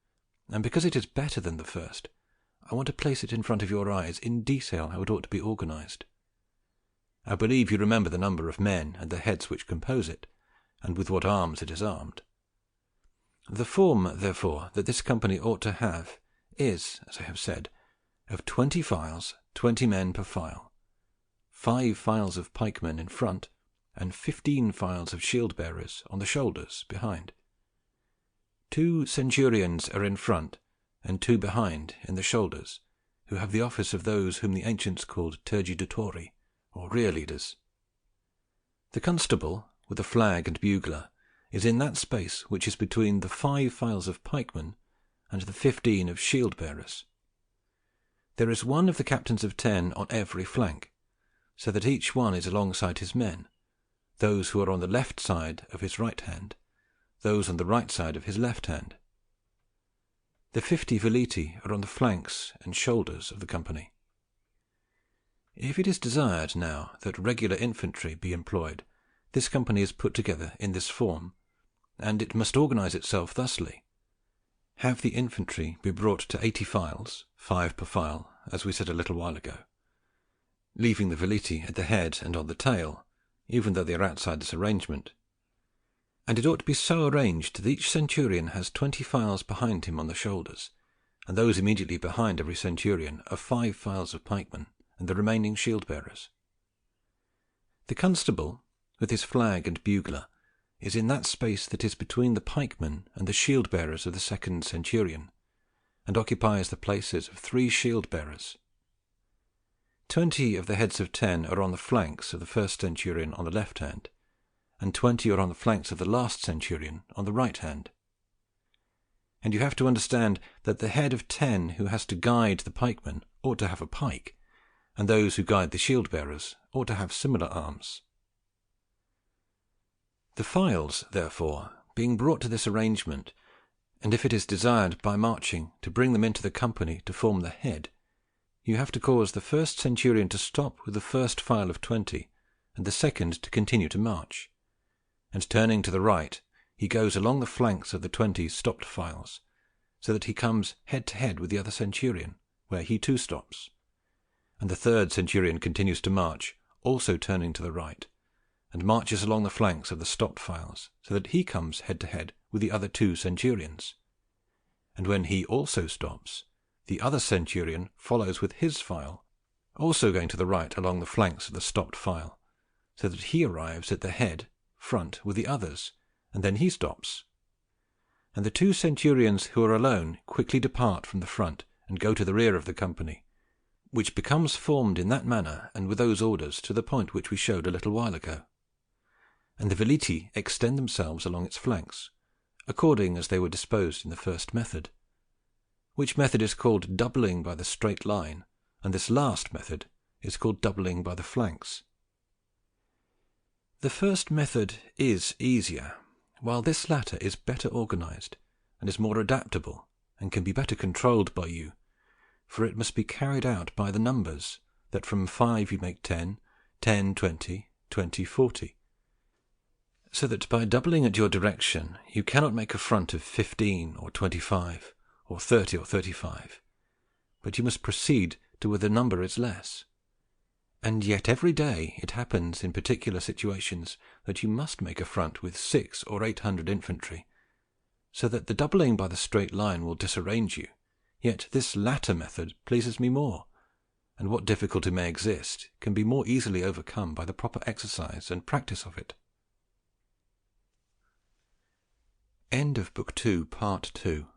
and because it is better than the first, I want to place it in front of your eyes in detail how it ought to be organized. I believe you remember the number of men and the heads which compose it, and with what arms it is armed. The form, therefore, that this company ought to have is, as I have said, of 20 files, 20 men per file, 5 files of pikemen in front, and 15 files of shield-bearers on the shoulders behind. 2 centurions are in front, and 2 behind in the shoulders, who have the office of those whom the ancients called tergidatori, or rear leaders. The constable, with a flag and bugler, is in that space which is between the 5 files of pikemen and the 15 of shield-bearers. There is one of the captains of 10 on every flank, so that each one is alongside his men, those who are on the left side of his right hand, those on the right side of his left hand. The 50 veleti are on the flanks and shoulders of the company. If it is desired now that regular infantry be employed, this company is put together in this form, and it must organize itself thusly, have the infantry be brought to 80 files, 5 per file, as we said a little while ago, leaving the veliti at the head and on the tail, even though they are outside this arrangement. And it ought to be so arranged that each centurion has 20 files behind him on the shoulders, and those immediately behind every centurion are 5 files of pikemen, and the remaining shield-bearers. The constable, with his flag and bugler, is in that space that is between the pikemen and the shield-bearers of the second centurion, and occupies the places of 3 shield-bearers. 20 of the heads of 10 are on the flanks of the first centurion on the left hand, and 20 are on the flanks of the last centurion on the right hand. And you have to understand that the head of 10 who has to guide the pikemen ought to have a pike, and those who guide the shield-bearers ought to have similar arms. The files, therefore, being brought to this arrangement, and if it is desired by marching to bring them into the company to form the head, you have to cause the first centurion to stop with the first file of 20, and the second to continue to march, and turning to the right, he goes along the flanks of the 20 stopped files, so that he comes head to head with the other centurion, where he too stops, and the third centurion continues to march, also turning to the right, and marches along the flanks of the stopped files, so that he comes head to head with the other 2 centurions. And when he also stops, the other centurion follows with his file, also going to the right along the flanks of the stopped file, so that he arrives at the head, front, with the others, and then he stops. And the 2 centurions who are alone quickly depart from the front and go to the rear of the company, which becomes formed in that manner and with those orders to the point which we showed a little while ago. And the veliti extend themselves along its flanks, according as they were disposed in the first method, which method is called doubling by the straight line, and this last method is called doubling by the flanks. The first method is easier, while this latter is better organized, and is more adaptable, and can be better controlled by you, for it must be carried out by the numbers, that from 5 you make 10, 10 20, 20 40, so that by doubling at your direction you cannot make a front of 15 or 25 or 30 or 35, but you must proceed to where the number is less. And yet every day it happens in particular situations that you must make a front with 600 or 800 infantry, so that the doubling by the straight line will disarrange you. Yet this latter method pleases me more, and what difficulty may exist can be more easily overcome by the proper exercise and practice of it. End of Book 2, Part 2.